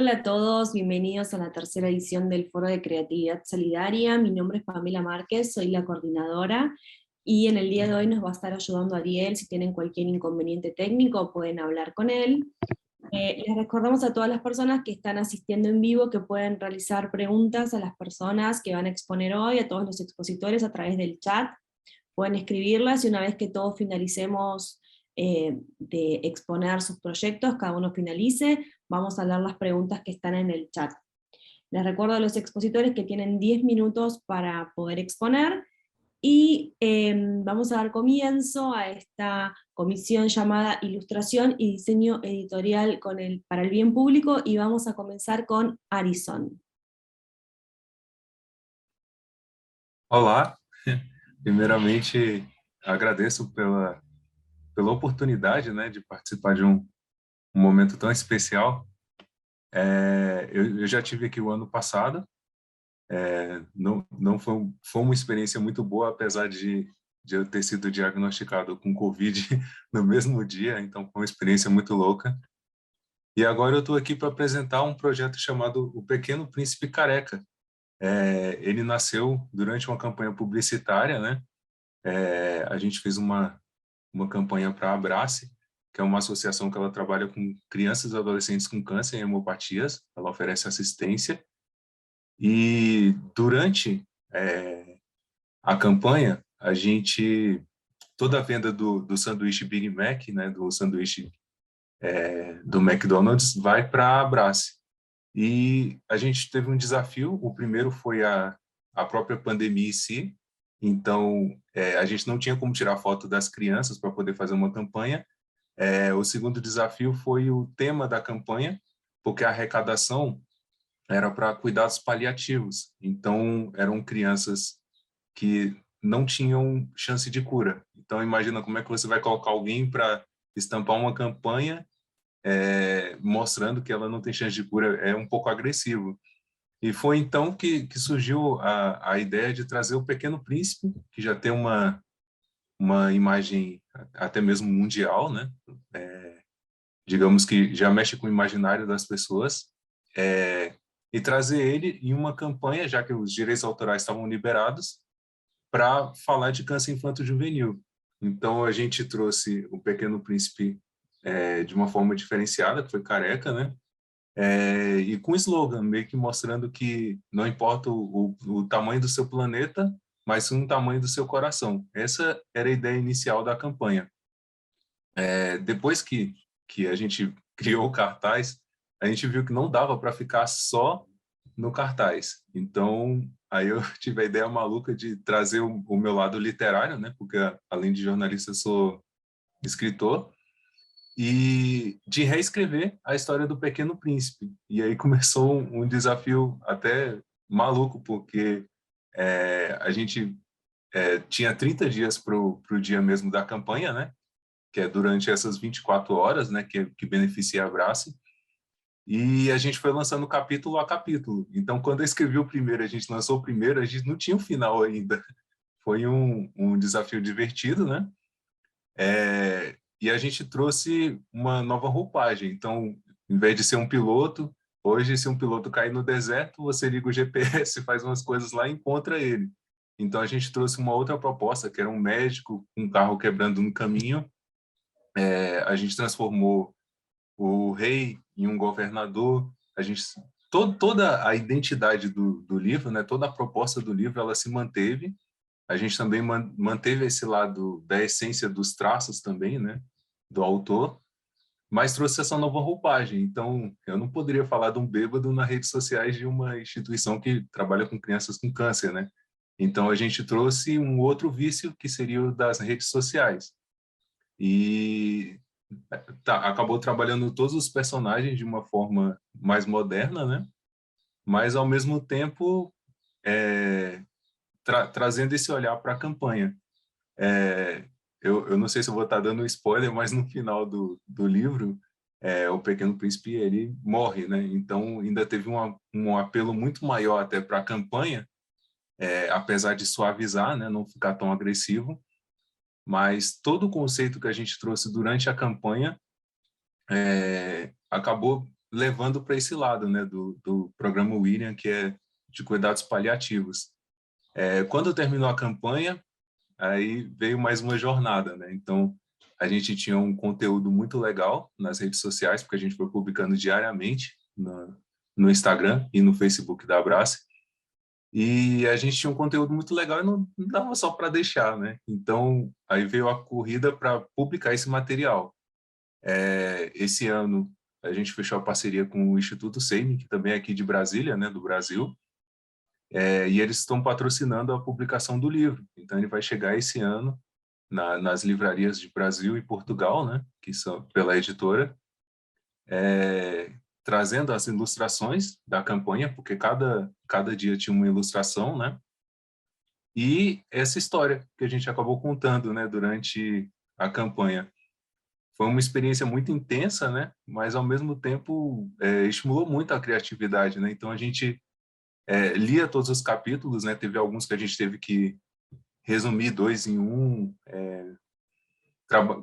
Hola a todos, bienvenidos a la tercera edición del Foro de Creatividad Solidaria. Mi nombre es Pamela Márquez, soy la coordinadora y en el día de hoy nos va a estar ayudando Ariel. Si tienen cualquier inconveniente técnico pueden hablar con él. Les recordamos a todas las personas que están asistiendo en vivo que pueden realizar preguntas a las personas que van a exponer hoy, a todos los expositores a través del chat. Pueden escribirlas y una vez que todos finalicemos de exponer sus proyectos, cada uno finalice, vamos a leer las preguntas que están en el chat. Les recuerdo a los expositores que tienen 10 minutos para poder exponer, y vamos a dar comienzo a esta comisión llamada Ilustración y Diseño Editorial para el Bien Público, y vamos a comenzar con Arison. Olá, primeiramente agradeço pela oportunidade, né, de participar de um momento tão especial. Eu já tive aqui o ano passado, não foi uma experiência muito boa, apesar de eu ter sido diagnosticado com Covid no mesmo dia, então foi uma experiência muito louca. E agora eu estou aqui para apresentar um projeto chamado O Pequeno Príncipe Careca. Ele nasceu durante uma campanha publicitária, né? A gente fez uma campanha para a Abrace, que é uma associação que ela trabalha com crianças e adolescentes com câncer e hemopatias. Ela oferece assistência. E durante a campanha, toda a venda do sanduíche Big Mac, né, do sanduíche do McDonald's, vai para a Abrace. E a gente teve um desafio. O primeiro foi a própria pandemia em si. Então, a gente não tinha como tirar foto das crianças para poder fazer uma campanha. O segundo desafio foi o tema da campanha, porque a arrecadação era para cuidados paliativos. Então, eram crianças que não tinham chance de cura. Então, imagina como é que você vai colocar alguém para estampar uma campanha mostrando que ela não tem chance de cura. É um pouco agressivo. E foi então que surgiu a ideia de trazer o Pequeno Príncipe, que já tem uma imagem até mesmo mundial, né? Digamos que já mexe com o imaginário das pessoas, e trazer ele em uma campanha, já que os direitos autorais estavam liberados, para falar de câncer infanto-juvenil. Então, a gente trouxe o Pequeno Príncipe de uma forma diferenciada, que foi careca, né? E com slogan, meio que mostrando que não importa o tamanho do seu planeta, mas sim o tamanho do seu coração. Essa era a ideia inicial da campanha. Depois que a gente criou o cartaz, a gente viu que não dava para ficar só no cartaz. Então, aí eu tive a ideia maluca de trazer o meu lado literário, né? Porque, além de jornalista, eu sou escritor, e de reescrever a história do Pequeno Príncipe. E aí começou um desafio até maluco, porque a gente tinha 30 dias para o dia mesmo da campanha, né? Que é durante essas 24 horas, né? Que beneficia a Abrace. E a gente foi lançando capítulo a capítulo. Então, quando eu escrevi o primeiro, a gente lançou o primeiro, a gente não tinha o final ainda. Foi um desafio divertido, né? E a gente trouxe uma nova roupagem. Então, em vez de ser um piloto, hoje, se um piloto cair no deserto, você liga o GPS, faz umas coisas lá e encontra ele. Então, a gente trouxe uma outra proposta, que era um médico com um carro quebrando no caminho. A gente transformou o rei em um governador. Toda a identidade do livro, né, toda a proposta do livro, ela se manteve. A gente também manteve esse lado da essência dos traços também, né, do autor, mas trouxe essa nova roupagem. Então, eu não poderia falar de um bêbado nas redes sociais de uma instituição que trabalha com crianças com câncer, né? Então, a gente trouxe um outro vício, que seria o das redes sociais. E acabou trabalhando todos os personagens de uma forma mais moderna, né? Mas, ao mesmo tempo, trazendo esse olhar para a campanha. Eu não sei se eu vou estar dando spoiler, mas no final do livro, o Pequeno Príncipe ele morre, né? Então ainda teve um apelo muito maior até para a campanha, apesar de suavizar, né? Não ficar tão agressivo, mas todo o conceito que a gente trouxe durante a campanha acabou levando para esse lado, né, do programa William, que é de cuidados paliativos. Quando terminou a campanha, aí veio mais uma jornada, né? Então, a gente tinha um conteúdo muito legal nas redes sociais, porque a gente foi publicando diariamente no Instagram e no Facebook da Abrace. E a gente tinha um conteúdo muito legal e não dava só para deixar, né? Então, aí veio a corrida para publicar esse material. Esse ano, a gente fechou a parceria com o Instituto SEIMI, que também é aqui de Brasília, né, do Brasil, e eles estão patrocinando a publicação do livro. Então, ele vai chegar esse ano nas livrarias de Brasil e Portugal, né, que são pela editora, trazendo as ilustrações da campanha, porque cada dia tinha uma ilustração, né, e essa história que a gente acabou contando, né, durante a campanha. Foi uma experiência muito intensa, né, mas ao mesmo tempo estimulou muito a criatividade, né, então a gente lia todos os capítulos, né, teve alguns que a gente teve que resumir dois em um,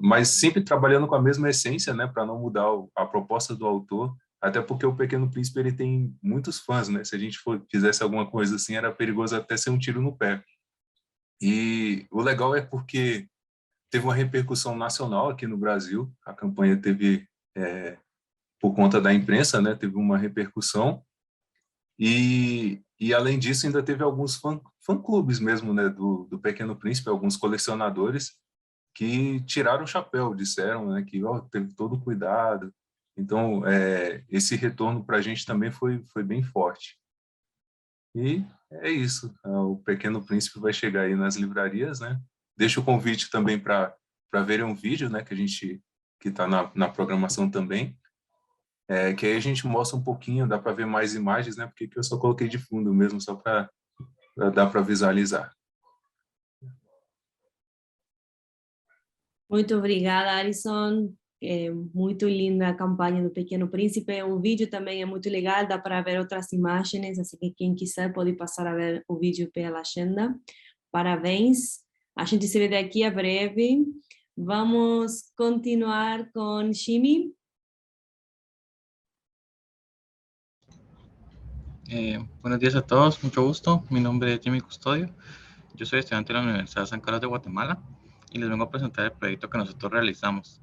mas sempre trabalhando com a mesma essência, né, para não mudar a proposta do autor, até porque o Pequeno Príncipe ele tem muitos fãs, né, se a gente fizesse alguma coisa assim, era perigoso até ser um tiro no pé. E o legal é porque teve uma repercussão nacional aqui no Brasil, a campanha teve, por conta da imprensa, né, teve uma repercussão, e além disso ainda teve alguns fã-clubes mesmo, né, do Pequeno Príncipe, alguns colecionadores que tiraram o chapéu, disseram, né, que teve todo o cuidado. Então, esse retorno para a gente também foi bem forte. E é isso, o Pequeno Príncipe vai chegar aí nas livrarias, né? Deixo o convite também para verem um vídeo, né, que a gente que está na programação também, que aí a gente mostra um pouquinho, dá para ver mais imagens, né? Porque eu só coloquei de fundo mesmo, só para dar para visualizar. Muito obrigada, Alison. Muito linda a campanha do Pequeno Príncipe. O vídeo também é muito legal, dá para ver outras imagens, assim que quem quiser pode passar a ver o vídeo pela agenda. Parabéns. A gente se vê daqui a breve. Vamos continuar com Jimmy. Buenos días a todos, mucho gusto. Mi nombre es Jimmy Custodio. Yo soy estudiante de la Universidad de San Carlos de Guatemala y les vengo a presentar el proyecto que nosotros realizamos.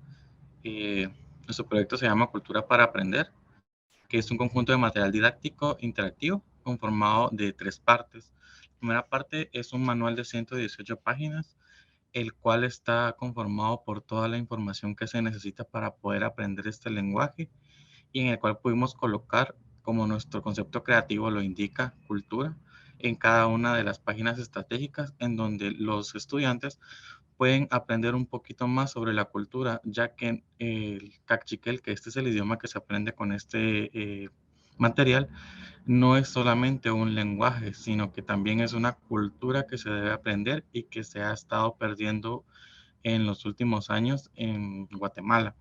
Nuestro proyecto se llama Cultura para Aprender, que es un conjunto de material didáctico interactivo conformado de 3 partes. La primera parte es un manual de 118 páginas, el cual está conformado por toda la información que se necesita para poder aprender este lenguaje y en el cual pudimos colocar, como nuestro concepto creativo lo indica, cultura, en cada una de las páginas estratégicas en donde los estudiantes pueden aprender un poquito más sobre la cultura, ya que el cachiquel, que este es el idioma que se aprende con este material, no es solamente un lenguaje, sino que también es una cultura que se debe aprender y que se ha estado perdiendo en los últimos años en Guatemala.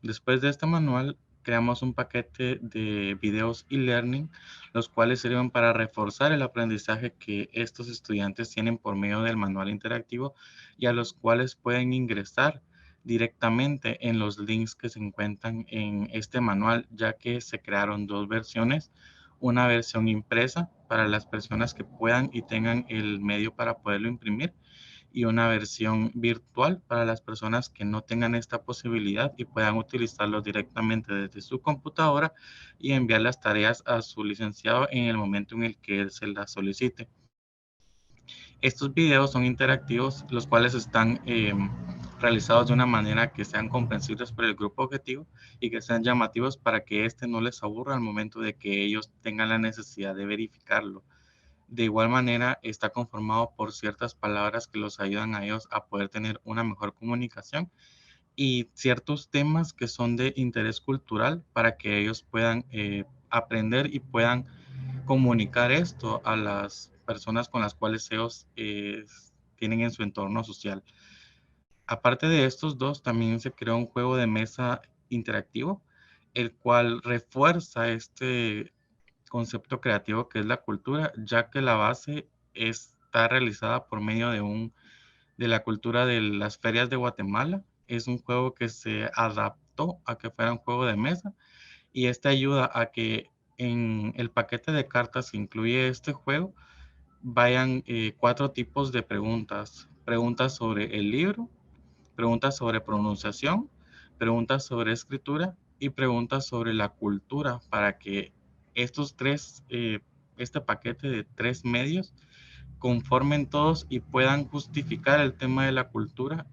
Después de este manual, creamos un paquete de videos e-learning, los cuales sirven para reforzar el aprendizaje que estos estudiantes tienen por medio del manual interactivo y a los cuales pueden ingresar directamente en los links que se encuentran en este manual, ya que se crearon 2 versiones, una versión impresa para las personas que puedan y tengan el medio para poderlo imprimir, y una versión virtual para las personas que no tengan esta posibilidad y puedan utilizarlo directamente desde su computadora y enviar las tareas a su licenciado en el momento en el que él se las solicite. Estos videos son interactivos, los cuales están realizados de una manera que sean comprensibles por el grupo objetivo y que sean llamativos para que éste no les aburra al momento de que ellos tengan la necesidad de verificarlo. De igual manera, está conformado por ciertas palabras que los ayudan a ellos a poder tener una mejor comunicación y ciertos temas que son de interés cultural para que ellos puedan aprender y puedan comunicar esto a las personas con las cuales ellos tienen en su entorno social. Aparte de estos 2, también se creó un juego de mesa interactivo, el cual refuerza este concepto creativo que es la cultura, ya que la base está realizada por medio de la cultura de las ferias de Guatemala. Es un juego que se prestó a que fuera un juego de mesa, y este ayuda a que en el paquete de cartas que incluye este juego vayan 4 tipos de preguntas. Preguntas sobre el libro, preguntas sobre pronunciación, preguntas sobre escritura y preguntas sobre la cultura, para que estos tres, este paquete de 3 medios conformen todos y puedan justificar el tema de la cultura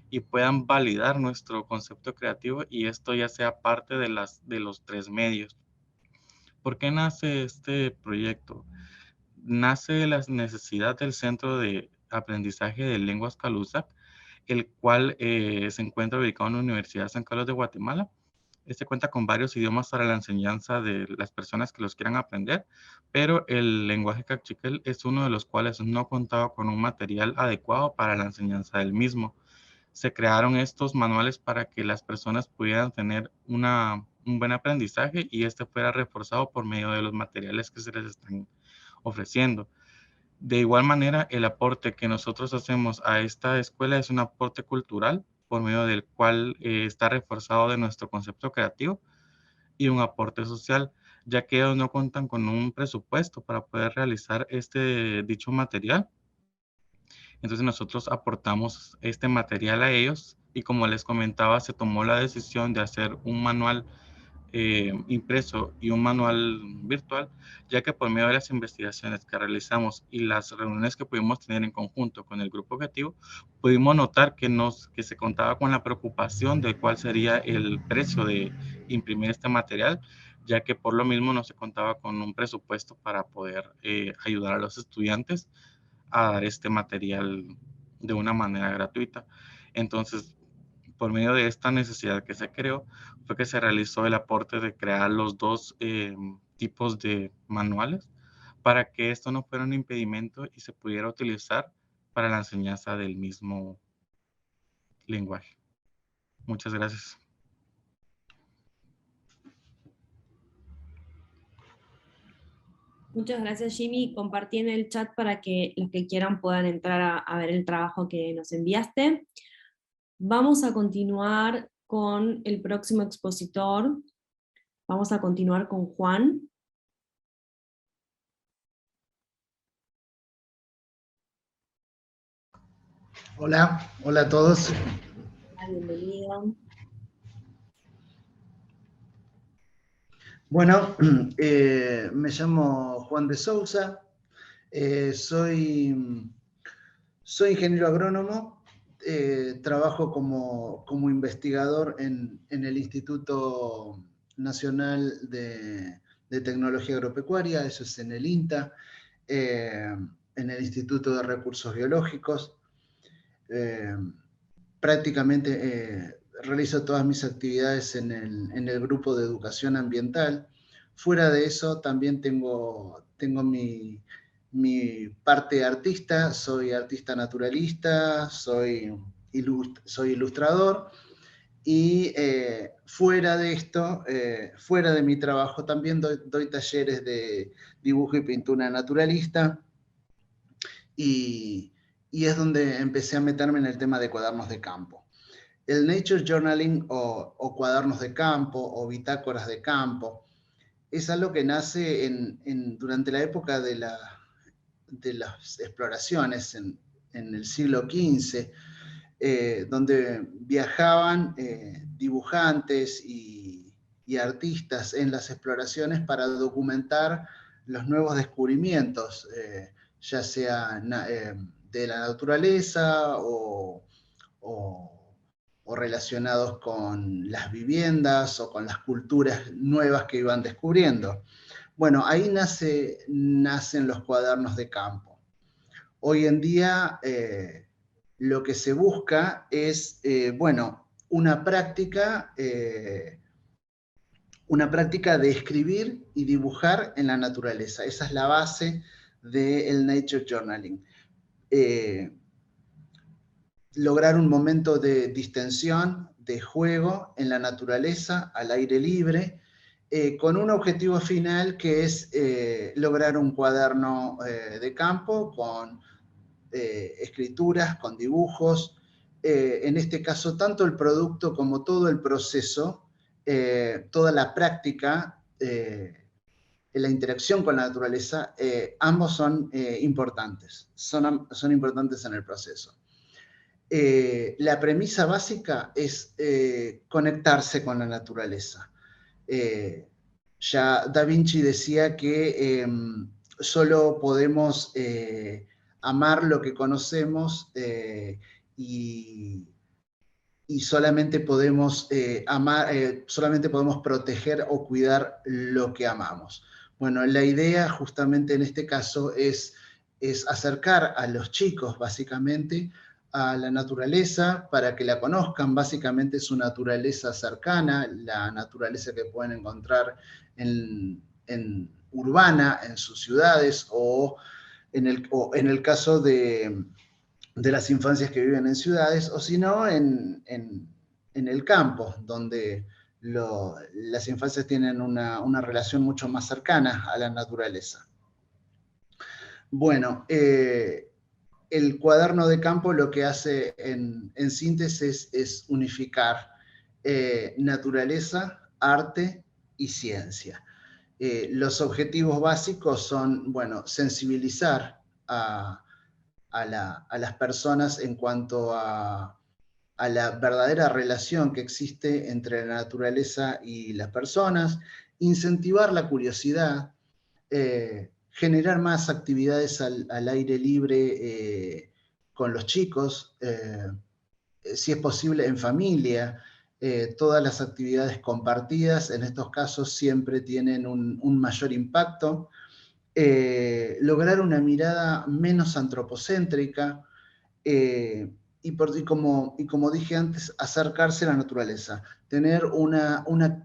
y puedan validar nuestro concepto creativo, y esto ya sea parte de los 3 medios. ¿Por qué nace este proyecto? Nace de la necesidad del Centro de Aprendizaje de Lenguas Calusac, el cual se encuentra ubicado en la Universidad de San Carlos de Guatemala. Este cuenta con varios idiomas para la enseñanza de las personas que los quieran aprender, pero el lenguaje cachiquel es uno de los cuales no contaba con un material adecuado para la enseñanza del mismo. Se crearon estos manuales para que las personas pudieran tener un buen aprendizaje, y este fuera reforzado por medio de los materiales que se les están ofreciendo. De igual manera, el aporte que nosotros hacemos a esta escuela es un aporte cultural, por medio del cual está reforzado de nuestro concepto creativo, y un aporte social, ya que ellos no cuentan con un presupuesto para poder realizar dicho material. Entonces nosotros aportamos este material a ellos, y como les comentaba, se tomó la decisión de hacer un manual impreso y un manual virtual, ya que por medio de las investigaciones que realizamos y las reuniones que pudimos tener en conjunto con el grupo objetivo, pudimos notar que se contaba con la preocupación de cuál sería el precio de imprimir este material, ya que por lo mismo no se contaba con un presupuesto para poder ayudar a los estudiantes a dar este material de una manera gratuita. Entonces, por medio de esta necesidad que se creó, fue que se realizó el aporte de crear los 2 tipos de manuales, para que esto no fuera un impedimento y se pudiera utilizar para la enseñanza del mismo lenguaje. Muchas gracias. Muchas gracias, Jimmy. Compartí en el chat para que los que quieran puedan entrar a ver el trabajo que nos enviaste. Vamos a continuar con el próximo expositor. Vamos a continuar con Juan. Hola, hola a todos. Bienvenido. Bueno, me llamo Juan de Sousa, soy ingeniero agrónomo, trabajo como investigador en el Instituto Nacional de Tecnología Agropecuaria, eso es en el INTA, en el Instituto de Recursos Biológicos. Prácticamente realizo todas mis actividades en el grupo de educación ambiental. Fuera de eso también tengo mi parte artista, soy artista naturalista, soy ilustrador, y fuera de esto, fuera de mi trabajo, también doy talleres de dibujo y pintura naturalista, y es donde empecé a meterme en el tema de cuadernos de campo. El Nature Journaling o cuadernos de campo o bitácoras de campo es algo que nace durante la época de las exploraciones en el siglo XV, donde viajaban dibujantes y artistas en las exploraciones para documentar los nuevos descubrimientos, ya sea de la naturaleza o relacionados con las viviendas o con las culturas nuevas que iban descubriendo. Bueno, ahí nacen los cuadernos de campo. Hoy en día lo que se busca es, una práctica de escribir y dibujar en la naturaleza. Esa es la base del Nature Journaling. Lograr un momento de distensión, de juego en la naturaleza, al aire libre, con un objetivo final que es lograr un cuaderno de campo con escrituras, con dibujos, en este caso, tanto el producto como todo el proceso, toda la práctica, la interacción con la naturaleza, ambos son importantes, son importantes en el proceso. La premisa básica es conectarse con la naturaleza. Ya Da Vinci decía que solo podemos amar lo que conocemos y solamente podemos solamente podemos proteger o cuidar lo que amamos. Bueno, la idea justamente en este caso es acercar a los chicos básicamente a la naturaleza para que la conozcan, básicamente su naturaleza cercana, la naturaleza que pueden encontrar en urbana, en sus ciudades, o en el caso de las infancias que viven en ciudades, o si no, en el campo, donde las infancias tienen una relación mucho más cercana a la naturaleza. Bueno, el cuaderno de campo lo que hace en síntesis es unificar naturaleza, arte y ciencia. Los objetivos básicos son, bueno, sensibilizar a las personas en cuanto a la verdadera relación que existe entre la naturaleza y las personas, incentivar la curiosidad, generar más actividades al aire libre con los chicos, si es posible en familia. Todas las actividades compartidas en estos casos siempre tienen un mayor impacto. Lograr una mirada menos antropocéntrica y como dije antes, acercarse a la naturaleza, tener una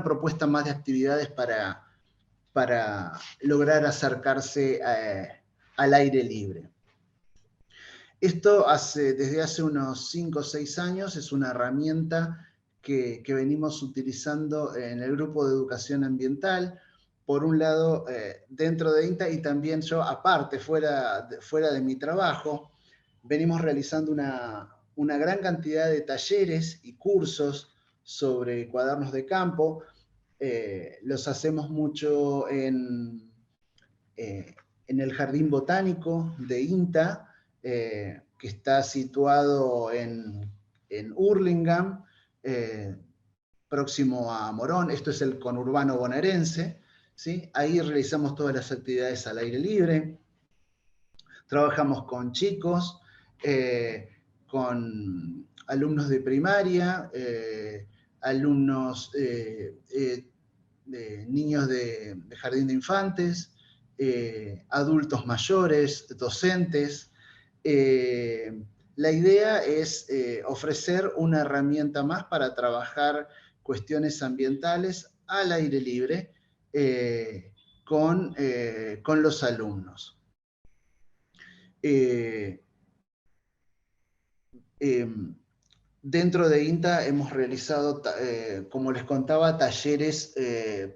propuesta más de actividades para lograr acercarse al aire libre. Esto desde hace unos 5 o 6 años es una herramienta que venimos utilizando en el grupo de educación ambiental, por un lado dentro de INTA, y también yo aparte, fuera de mi trabajo, venimos realizando una gran cantidad de talleres y cursos sobre cuadernos de campo. Los hacemos mucho en el Jardín Botánico de INTA, que está situado en Hurlingham, próximo a Morón. Esto es el conurbano bonaerense, ¿sí? Ahí realizamos todas las actividades al aire libre. Trabajamos con chicos, con alumnos de primaria, alumnos, niños de jardín de infantes, adultos mayores, docentes. La idea es ofrecer una herramienta más para trabajar cuestiones ambientales al aire libre con los alumnos. Dentro de INTA hemos realizado, como les contaba, talleres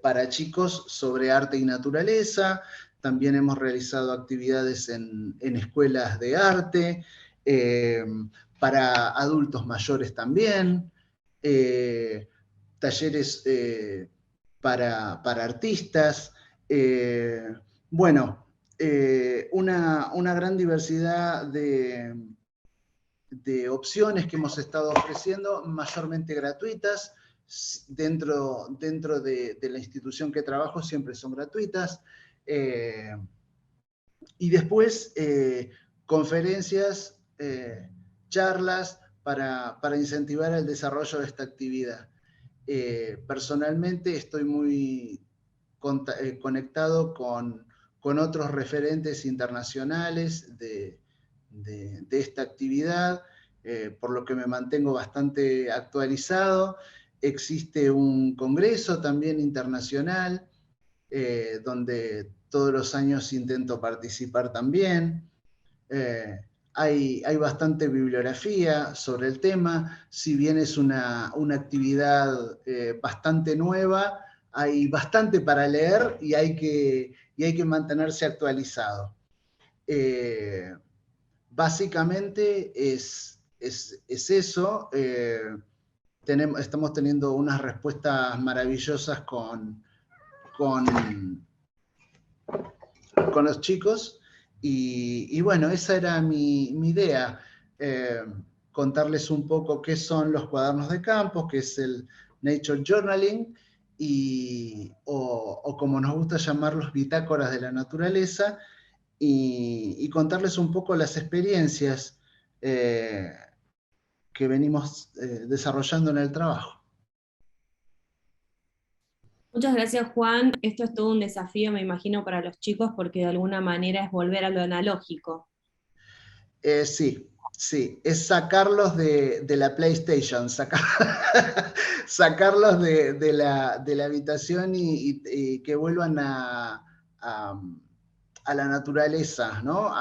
para chicos sobre arte y naturaleza. También hemos realizado actividades en escuelas de arte, para adultos mayores también, talleres para artistas. Bueno, una gran diversidad de opciones que hemos estado ofreciendo, mayormente gratuitas. Dentro de la institución que trabajo siempre son gratuitas. Y después conferencias, charlas para incentivar el desarrollo de esta actividad. Personalmente estoy muy conectado con otros referentes internacionales de esta actividad, por lo que me mantengo bastante actualizado. Existe un congreso también internacional, donde todos los años intento participar también. Hay bastante bibliografía sobre el tema. Si bien es una actividad bastante nueva, hay bastante para leer y hay que mantenerse actualizado. básicamente es eso. Estamos teniendo unas respuestas maravillosas con los chicos, y bueno, esa era mi idea, contarles un poco qué son los cuadernos de campo, qué es el Nature Journaling, o como nos gusta llamarlos, bitácoras de la naturaleza, y contarles un poco las experiencias que venimos desarrollando en el trabajo. Muchas gracias, Juan. Esto es todo un desafío, me imagino, para los chicos, porque de alguna manera es volver a lo analógico. Sí, es sacarlos de la PlayStation, sacarlos de la habitación y que vuelvan a la naturaleza, ¿no?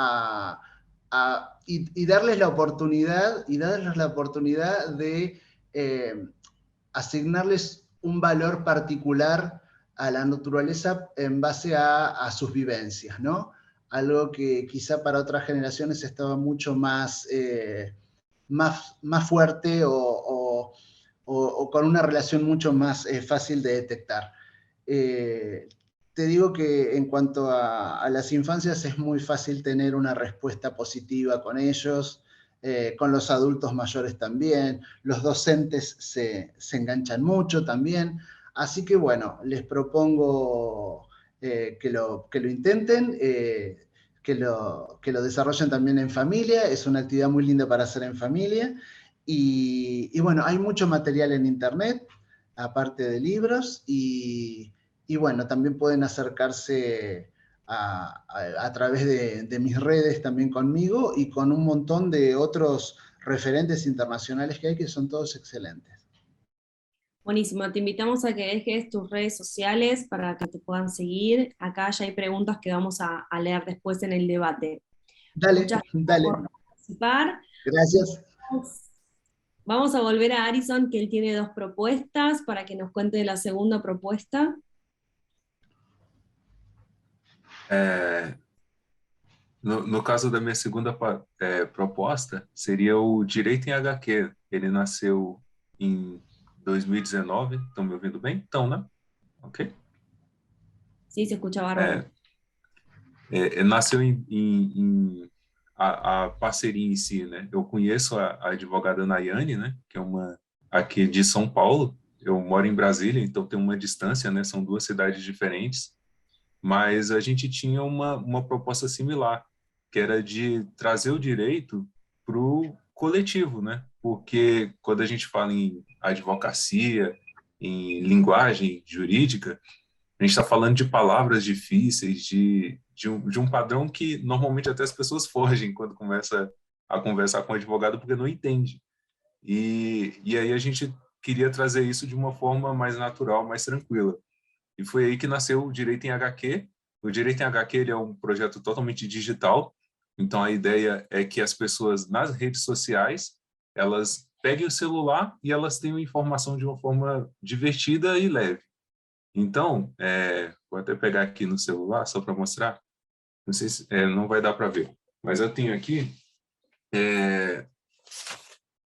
Y darles la oportunidad, de asignarles un valor particular a la naturaleza en base a sus vivencias, ¿no? Algo que quizá para otras generaciones estaba mucho más fuerte, o con una relación mucho más fácil de detectar. Te digo que en cuanto a las infancias es muy fácil tener una respuesta positiva con ellos, con los adultos mayores también, los docentes se enganchan mucho también, así que bueno, les propongo que lo intenten, que lo desarrollen también en familia. Es una actividad muy linda para hacer en familia, y bueno, hay mucho material en internet, aparte de libros, y bueno, también pueden acercarse a través de mis redes también conmigo, y con un montón de otros referentes internacionales que hay, que son todos excelentes. Buenísimo, te invitamos a que dejes tus redes sociales para que te puedan seguir. Acá ya hay preguntas que vamos a leer después en el debate. Dale, Muchas gracias dale. por participar. Gracias. Vamos a volver a Arison, que él tiene 2 propuestas, para que nos cuente la segunda propuesta. No caso da minha segunda proposta, seria o Direito em HQ. Ele nasceu em 2019. Estão me ouvindo bem? Então, né? Ok? Sí, se escucha bárbaro. Nasceu a parceria em si, né? Eu conheço a advogada Nayane, né? Que é uma aqui de São Paulo. Eu moro em Brasília, então tem uma distância, né? São 2 cidades diferentes. Mas a gente tinha uma proposta similar, que era de trazer o direito para o coletivo, né? Porque quando a gente fala em advocacia, em linguagem jurídica, a gente está falando de palavras difíceis, de um padrão que normalmente até as pessoas fogem quando começa a conversar com o advogado, porque não entende. E aí a gente queria trazer isso de uma forma mais natural, mais tranquila. E foi aí que nasceu o Direito em HQ. O Direito em HQ ele é um projeto totalmente digital, então a ideia é que as pessoas nas redes sociais, elas peguem o celular e elas tenham informação de uma forma divertida e leve. Então, vou até pegar aqui no celular só para mostrar, não sei se não vai dar para ver, mas eu tenho aqui,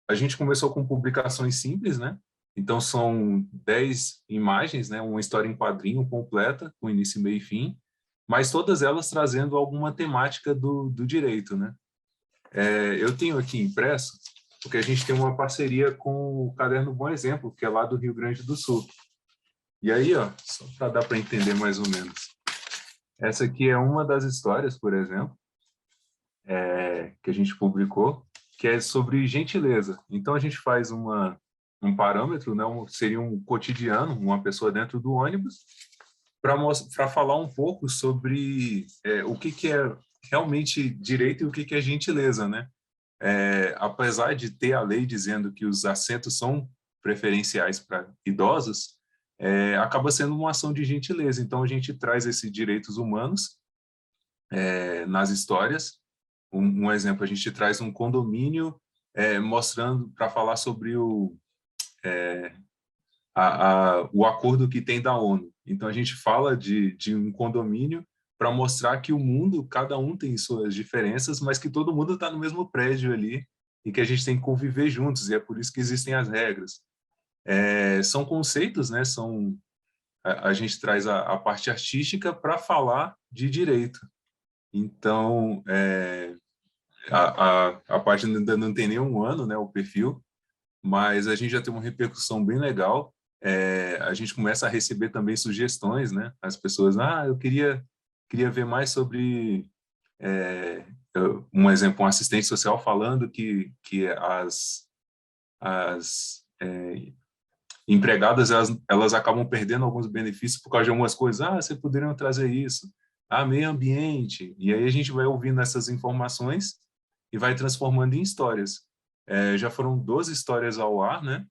a gente começou com publicações simples, né? Então, são 10 imagens, né? Uma história em quadrinho completa, com início, meio e fim, mas todas elas trazendo alguma temática do direito, né? Eu tenho aqui impresso, porque a gente tem uma parceria com o Caderno Bom Exemplo, que é lá do Rio Grande do Sul. E aí, ó, só para dar para entender mais ou menos. Essa aqui é uma das histórias, por exemplo, que a gente publicou, que é sobre gentileza. Então, a gente faz um parâmetro, né, seria um cotidiano, uma pessoa dentro do ônibus, para falar um pouco sobre o que é realmente direito e o que é gentileza, né? Apesar de ter a lei dizendo que os assentos são preferenciais para idosos, acaba sendo uma ação de gentileza. Então, a gente traz esses direitos humanos nas histórias. Um exemplo, a gente traz um condomínio mostrando, para falar sobre o acordo que tem da ONU. Então, a gente fala de um condomínio para mostrar que o mundo, cada um tem suas diferenças, mas que todo mundo está no mesmo prédio ali e que a gente tem que conviver juntos, e é por isso que existem as regras. São conceitos, né? A gente traz a parte artística para falar de direito. Então, a página ainda não tem nem um ano, né, o perfil, mas a gente já tem uma repercussão bem legal. A gente começa a receber também sugestões, né? As pessoas, eu queria ver mais sobre, um exemplo, um assistente social falando que as empregadas, elas acabam perdendo alguns benefícios por causa de algumas coisas. Você poderiam trazer isso. Meio ambiente. E aí a gente vai ouvindo essas informações e vai transformando em histórias. Já foram 12 histórias ao ar, né,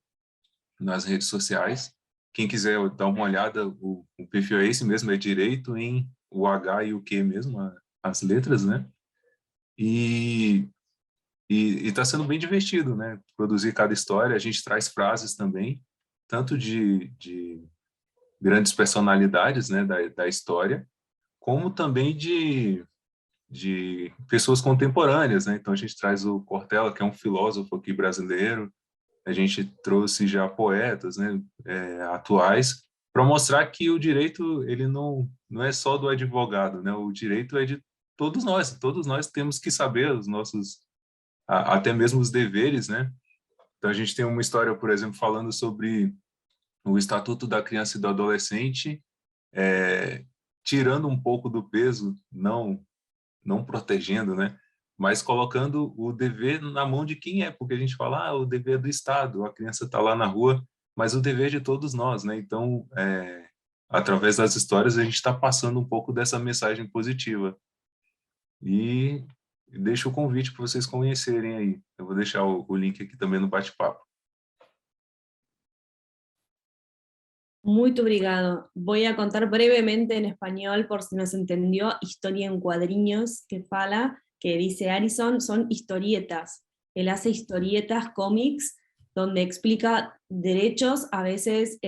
nas redes sociais. Quem quiser dar uma olhada, o perfil é esse mesmo, é direito em o H e o Q mesmo, as letras, né? E está sendo bem divertido, né? Produzir cada história. A gente traz frases também, tanto de grandes personalidades, né, da história, como também de pessoas contemporâneas, né? Então a gente traz o Cortella, que é um filósofo aqui brasileiro. A gente trouxe já poetas, né, atuais, para mostrar que o direito ele não é só do advogado, né? O direito é de todos nós. Todos nós temos que saber os nossos, até mesmo os deveres, né? Então a gente tem uma história, por exemplo, falando sobre o Estatuto da Criança e do Adolescente, tirando um pouco do peso, não protegendo, né? Mas colocando o dever na mão de quem é, porque a gente fala, o dever é do Estado, a criança está lá na rua, mas o dever é de todos nós, né? Então, através das histórias, a gente está passando um pouco dessa mensagem positiva. E deixo o convite para vocês conhecerem aí. Eu vou deixar o link aqui também no bate-papo. Muy obrigado. Voy a contar brevemente en español, por si no se entendió, Historia en Cuadriños, que fala, que dice Arison, son historietas. Él hace historietas, cómics, donde explica derechos, a veces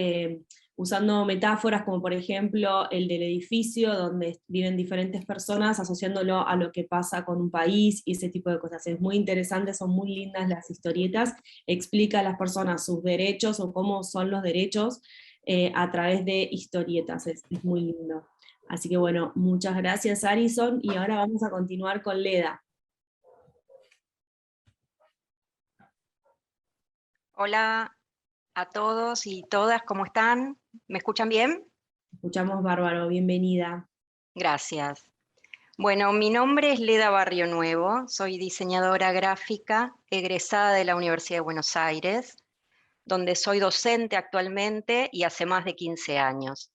usando metáforas como por ejemplo el del edificio, donde viven diferentes personas, asociándolo a lo que pasa con un país y ese tipo de cosas. Es muy interesante, son muy lindas las historietas, explica a las personas sus derechos o cómo son los derechos, a través de historietas, es muy lindo. Así que bueno, muchas gracias Arison, y ahora vamos a continuar con Leda. Hola a todos y todas, ¿cómo están? ¿Me escuchan bien? Escuchamos bárbaro, bienvenida. Gracias. Bueno, mi nombre es Leda Barrio Nuevo, soy diseñadora gráfica, egresada de la Universidad de Buenos Aires, donde soy docente actualmente y hace más de 15 años.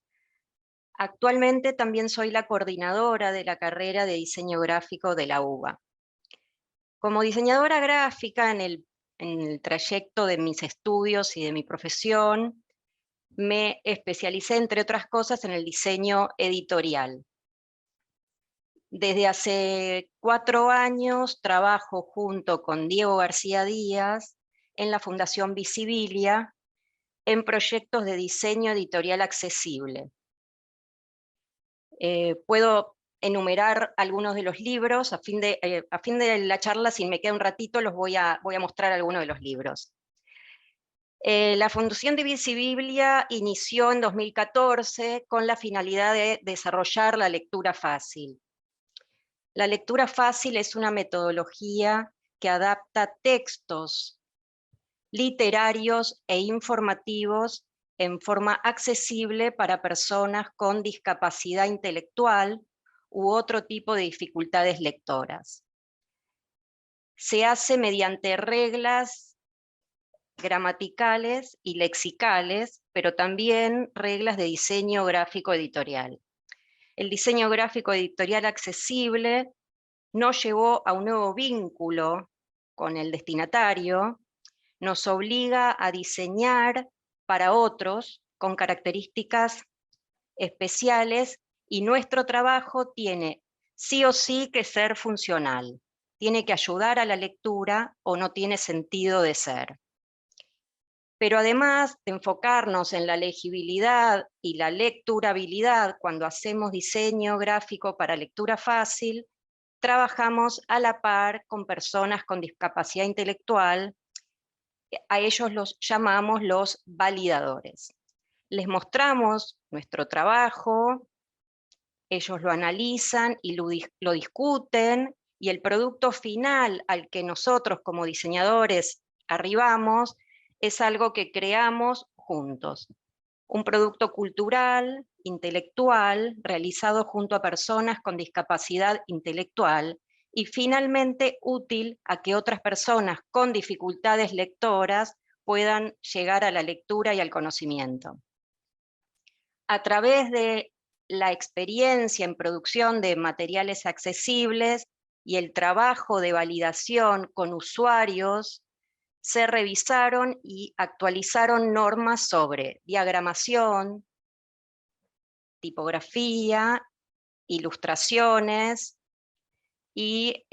Actualmente también soy la coordinadora de la carrera de diseño gráfico de la UBA. Como diseñadora gráfica en el trayecto de mis estudios y de mi profesión, me especialicé, entre otras cosas, en el diseño editorial. Desde hace 4 años trabajo junto con Diego García Díaz en la Fundación Visibilia en proyectos de diseño editorial accesible. Puedo enumerar algunos de los libros, a fin de la charla, si me queda un ratito, voy a mostrar algunos de los libros. La Fundación de Visibilia inició en 2014 con la finalidad de desarrollar la lectura fácil. La lectura fácil es una metodología que adapta textos literarios e informativos en forma accesible para personas con discapacidad intelectual u otro tipo de dificultades lectoras. Se hace mediante reglas gramaticales y lexicales, pero también reglas de diseño gráfico editorial. El diseño gráfico editorial accesible nos llevó a un nuevo vínculo con el destinatario, nos obliga a diseñar para otros con características especiales, y nuestro trabajo tiene sí o sí que ser funcional, tiene que ayudar a la lectura o no tiene sentido de ser. pero además de enfocarnos en la legibilidad y la lecturabilidad cuando hacemos diseño gráfico para lectura fácil, trabajamos a la par con personas con discapacidad intelectual. A ellos los llamamos los validadores. Les mostramos nuestro trabajo, ellos lo analizan y lo discuten, y el producto final al que nosotros como diseñadores arribamos es algo que creamos juntos. Un producto cultural, intelectual, realizado junto a personas con discapacidad intelectual, y finalmente útil a que otras personas con dificultades lectoras puedan llegar a la lectura y al conocimiento. A través de la experiencia en producción de materiales accesibles y el trabajo de validación con usuarios, se revisaron y actualizaron normas sobre diagramación, tipografía, ilustraciones y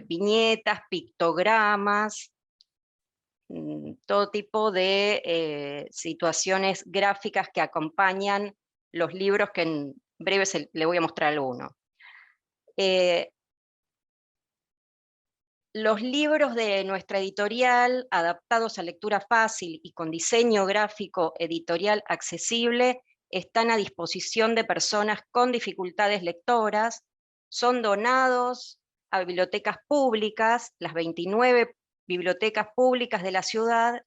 viñetas, pictogramas, todo tipo de situaciones gráficas que acompañan los libros, que en breve le voy a mostrar alguno. Los libros de nuestra editorial, adaptados a lectura fácil y con diseño gráfico editorial accesible, están a disposición de personas con dificultades lectoras, son donados a bibliotecas públicas, las 29 bibliotecas públicas de la ciudad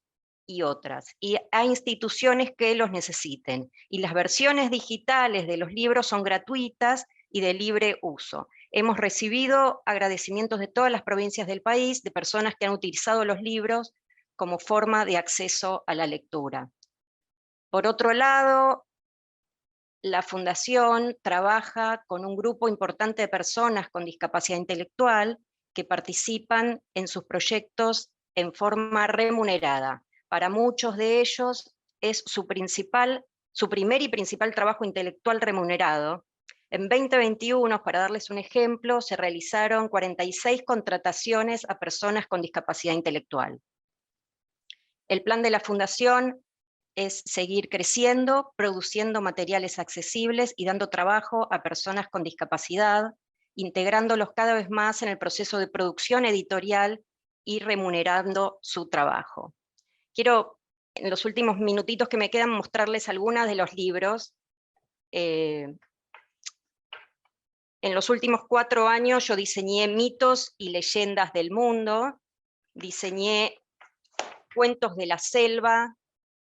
y otras, y a instituciones que los necesiten. Y las versiones digitales de los libros son gratuitas y de libre uso. Hemos recibido agradecimientos de todas las provincias del país, de personas que han utilizado los libros como forma de acceso a la lectura. Por otro lado, la Fundación trabaja con un grupo importante de personas con discapacidad intelectual que participan en sus proyectos en forma remunerada. Para muchos de ellos es su primer y principal trabajo intelectual remunerado. En 2021, para darles un ejemplo, se realizaron 46 contrataciones a personas con discapacidad intelectual. El plan de la Fundación es seguir creciendo, produciendo materiales accesibles y dando trabajo a personas con discapacidad, integrándolos cada vez más en el proceso de producción editorial y remunerando su trabajo. Quiero, en los últimos minutitos que me quedan, mostrarles algunos de los libros. En los últimos 4 años yo diseñé mitos y leyendas del mundo, diseñé Cuentos de la selva,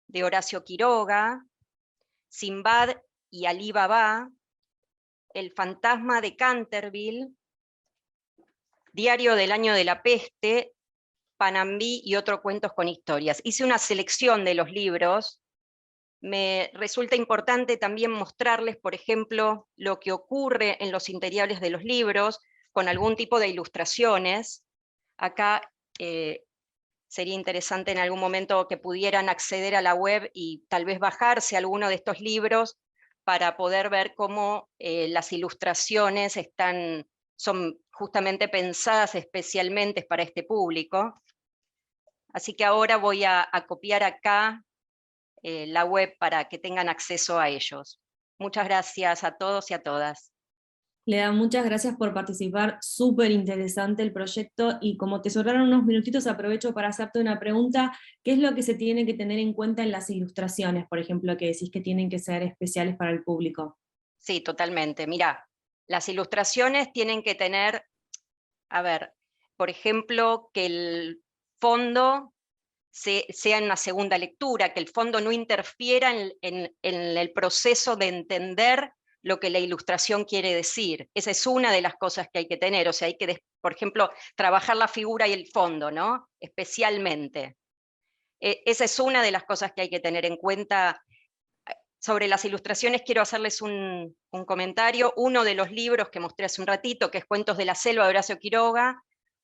de Horacio Quiroga, Sinbad y Alí Baba, El fantasma de Canterville, Diario del año de la peste, Panambí y otros cuentos con historias. Hice una selección de los libros. Me resulta importante también mostrarles, por ejemplo, lo que ocurre en los interiores de los libros, con algún tipo de ilustraciones. Acá sería interesante en algún momento que pudieran acceder a la web y tal vez bajarse alguno de estos libros para poder ver cómo las ilustraciones son justamente pensadas especialmente para este público. Así que ahora voy a copiar acá la web para que tengan acceso a ellos. Muchas gracias a todos y a todas. Leda, muchas gracias por participar, súper interesante el proyecto, y como te sobraron unos minutitos aprovecho para hacerte una pregunta. ¿Qué es lo que se tiene que tener en cuenta en las ilustraciones, por ejemplo, que decís que tienen que ser especiales para el público? Sí, totalmente. Mirá, las ilustraciones tienen que tener, por ejemplo, que el fondo sea en una segunda lectura, que el fondo no interfiera en el proceso de entender lo que la ilustración quiere decir. Esa es una de las cosas que hay que tener, o sea, hay que, por ejemplo, trabajar la figura y el fondo, ¿no? Especialmente. Esa es una de las cosas que hay que tener en cuenta. Sobre las ilustraciones quiero hacerles un comentario. Uno de los libros que mostré hace un ratito, que es Cuentos de la selva, de Horacio Quiroga,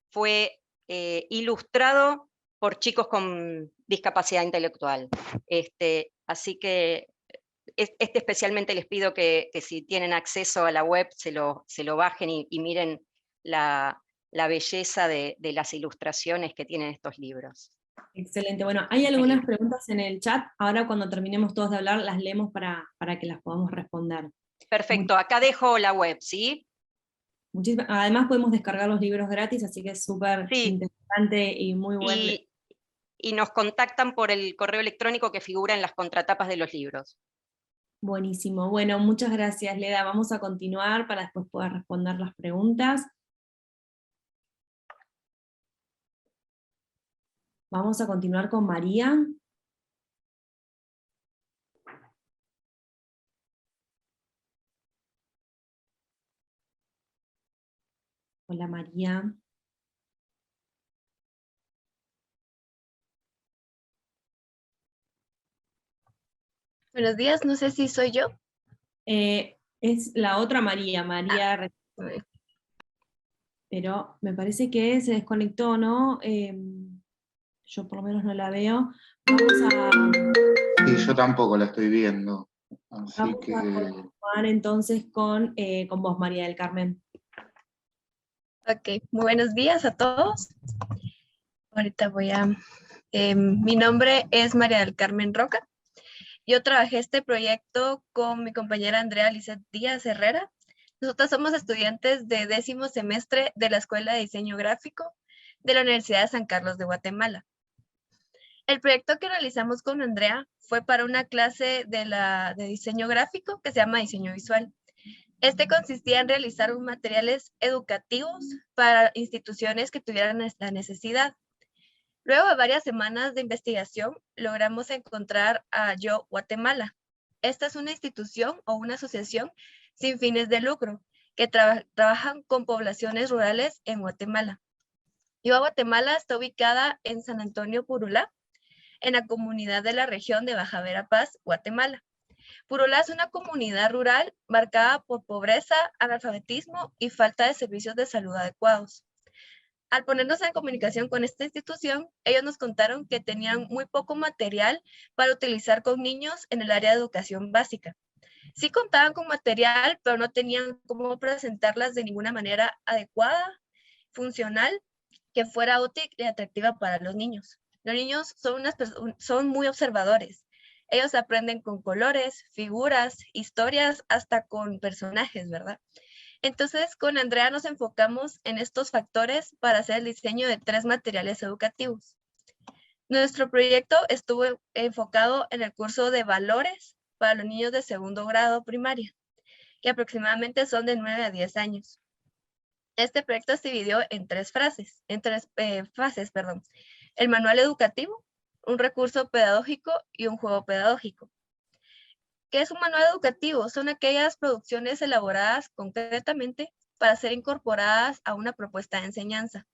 fue ilustrado por chicos con discapacidad intelectual. Así que especialmente les pido que si tienen acceso a la web se lo bajen y miren la belleza de las ilustraciones que tienen estos libros. Excelente. Bueno, hay algunas preguntas en el chat. Ahora cuando terminemos todos de hablar, las leemos para que las podamos responder. Perfecto, acá dejo la web, ¿sí? Además podemos descargar los libros gratis, así que es súper Sí. interesante y muy bueno. Y nos contactan por el correo electrónico que figura en las contratapas de los libros. Buenísimo. Bueno, muchas gracias, Leda. Vamos a continuar para después poder responder las preguntas. Vamos a continuar con María. Hola, María. Buenos días, no sé si soy yo. Es la otra María, María, pero me parece que se desconectó, ¿no? Yo por lo menos no la veo. Sí, yo tampoco la estoy viendo. Así Vamos que... a continuar entonces con vos, María del Carmen. Ok, muy buenos días a todos. Ahorita voy a... mi nombre es María del Carmen Roca. Yo trabajé este proyecto con mi compañera Andrea Lizeth Díaz Herrera. Nosotros somos estudiantes de 10º semestre de la Escuela de Diseño Gráfico de la Universidad de San Carlos de Guatemala. El proyecto que realizamos con Andrea fue para una clase de diseño gráfico que se llama diseño visual. Este consistía en realizar materiales educativos para instituciones que tuvieran la necesidad. Luego de varias semanas de investigación, logramos encontrar a Yo Guatemala. Esta es una institución o una asociación sin fines de lucro que trabajan con poblaciones rurales en Guatemala. Yo Guatemala está ubicada en San Antonio Purulá, en la comunidad de la región de Baja Verapaz, Guatemala. Purulá es una comunidad rural marcada por pobreza, analfabetismo y falta de servicios de salud adecuados. Al ponernos en comunicación con esta institución, ellos nos contaron que tenían muy poco material para utilizar con niños en el área de educación básica. Sí contaban con material, pero no tenían cómo presentarlas de ninguna manera adecuada, funcional, que fuera útil y atractiva para los niños. Los niños son muy observadores. Ellos aprenden con colores, figuras, historias, hasta con personajes, ¿verdad? Entonces, con Andrea nos enfocamos en estos factores para hacer el diseño de 3 materiales educativos. Nuestro proyecto estuvo enfocado en el curso de valores para los niños de 2º grado primaria, que aproximadamente son de 9 a 10 años. Este proyecto se dividió en 3 fases. El manual educativo, un recurso pedagógico y un juego pedagógico. ¿Qué es un manual educativo? Son aquellas producciones elaboradas concretamente para ser incorporadas a una propuesta de enseñanza.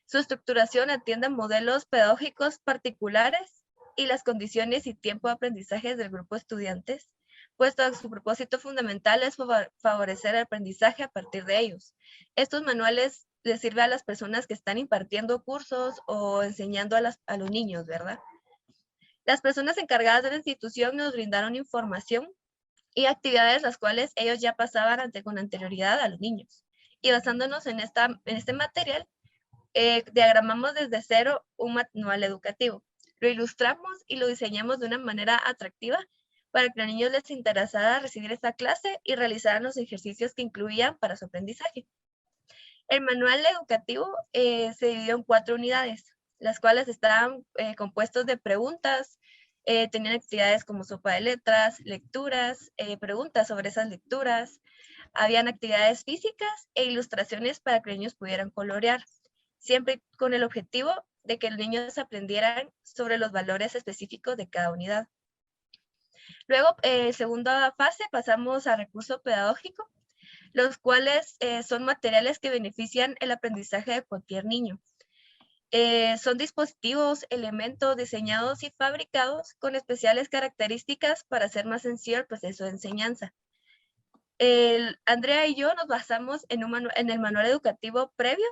Su estructuración atiende a modelos pedagógicos particulares y las condiciones y tiempo de aprendizaje del grupo de estudiantes, puesto su propósito fundamental es favorecer el aprendizaje a partir de ellos. Estos manuales les sirven a las personas que están impartiendo cursos o enseñando a los niños, ¿verdad? Las personas encargadas de la institución nos brindaron información y actividades las cuales ellos ya pasaban con anterioridad a los niños. Y basándonos en este material, diagramamos desde cero un manual educativo. Lo ilustramos y lo diseñamos de una manera atractiva para que a los niños les interesara recibir esta clase y realizaran los ejercicios que incluían para su aprendizaje. El manual educativo se dividió en 4 unidades, las cuales estaban compuestos de preguntas, tenían actividades como sopa de letras, lecturas, preguntas sobre esas lecturas, habían actividades físicas e ilustraciones para que los niños pudieran colorear, siempre con el objetivo de que los niños aprendieran sobre los valores específicos de cada unidad. Luego, segunda fase, pasamos a recurso pedagógico, los cuales son materiales que benefician el aprendizaje de cualquier niño. Son dispositivos, elementos diseñados y fabricados con especiales características para hacer más sencillo el proceso de enseñanza. Andrea y yo nos basamos en el manual educativo previo.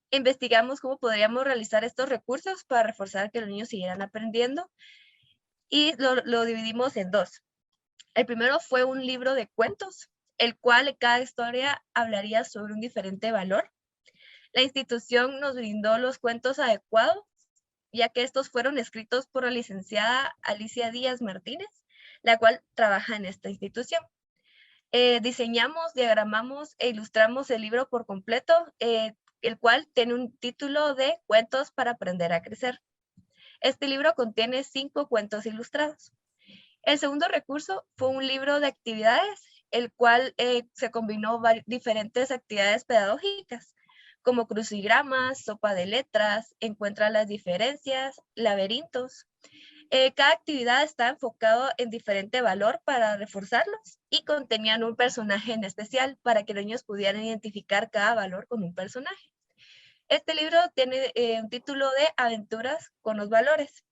Investigamos cómo podríamos realizar estos recursos para reforzar que los niños siguieran aprendiendo y lo dividimos en 2. El primero fue un libro de cuentos, el cual cada historia hablaría sobre un diferente valor. La institución nos brindó los cuentos adecuados ya que estos fueron escritos por la licenciada Alicia Díaz Martínez, la cual trabaja en esta institución. Diseñamos, diagramamos e ilustramos el libro por completo, el cual tiene un título de Cuentos para aprender a crecer. Este libro contiene 5 cuentos ilustrados. El segundo recurso fue un libro de actividades, el cual se combinó diferentes actividades pedagógicas, como crucigramas, sopa de letras, encuentra las diferencias, laberintos. Cada actividad está enfocado en diferente valor para reforzarlos y contenían un personaje en especial para que los niños pudieran identificar cada valor con un personaje. Este libro tiene un título de Aventuras con los valores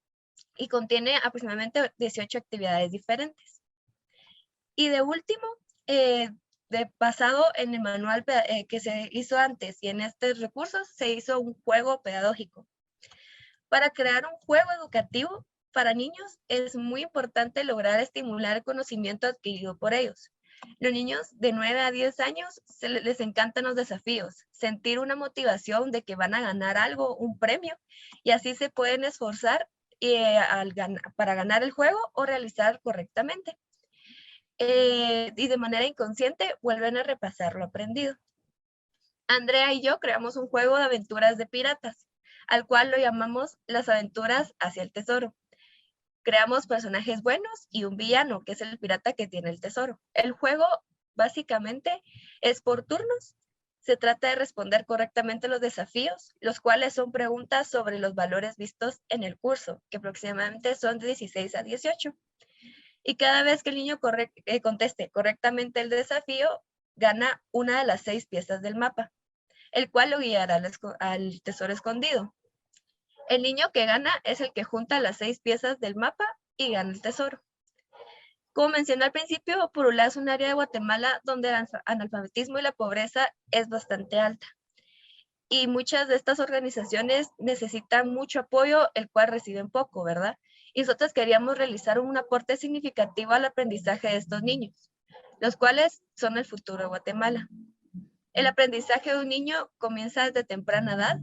y contiene aproximadamente 18 actividades diferentes. Y de último, basado en el manual que se hizo antes y en estos recursos, se hizo un juego pedagógico. Para crear un juego educativo para niños es muy importante lograr estimular el conocimiento adquirido por ellos. Los niños de 9 a 10 años les encantan los desafíos, sentir una motivación de que van a ganar algo, un premio, y así se pueden esforzar para ganar el juego o realizar correctamente. Y de manera inconsciente vuelven a repasar lo aprendido. Andrea y yo creamos un juego de aventuras de piratas, al cual lo llamamos Las Aventuras hacia el Tesoro. Creamos personajes buenos y un villano, que es el pirata que tiene el tesoro. El juego básicamente es por turnos. Se trata de responder correctamente los desafíos, los cuales son preguntas sobre los valores vistos en el curso, que aproximadamente son de 16 a 18. Y cada vez que el niño conteste correctamente el desafío, gana una de las 6 piezas del mapa, el cual lo guiará al tesoro escondido. El niño que gana es el que junta las 6 piezas del mapa y gana el tesoro. Como mencioné al principio, Purulá es un área de Guatemala donde el analfabetismo y la pobreza es bastante alta. Y muchas de estas organizaciones necesitan mucho apoyo, el cual reciben poco, ¿verdad? Y nosotros queríamos realizar un aporte significativo al aprendizaje de estos niños, los cuales son el futuro de Guatemala. El aprendizaje de un niño comienza desde temprana edad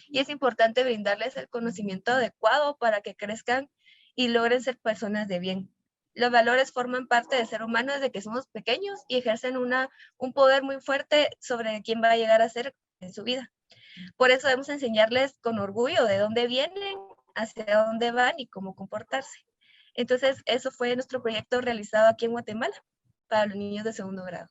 y es importante brindarles el conocimiento adecuado para que crezcan y logren ser personas de bien. Los valores forman parte del ser humano desde que somos pequeños y ejercen un poder muy fuerte sobre quién va a llegar a ser en su vida. Por eso debemos enseñarles con orgullo de dónde vienen, hacia dónde van y cómo comportarse. Entonces, eso fue nuestro proyecto realizado aquí en Guatemala para los niños de segundo grado.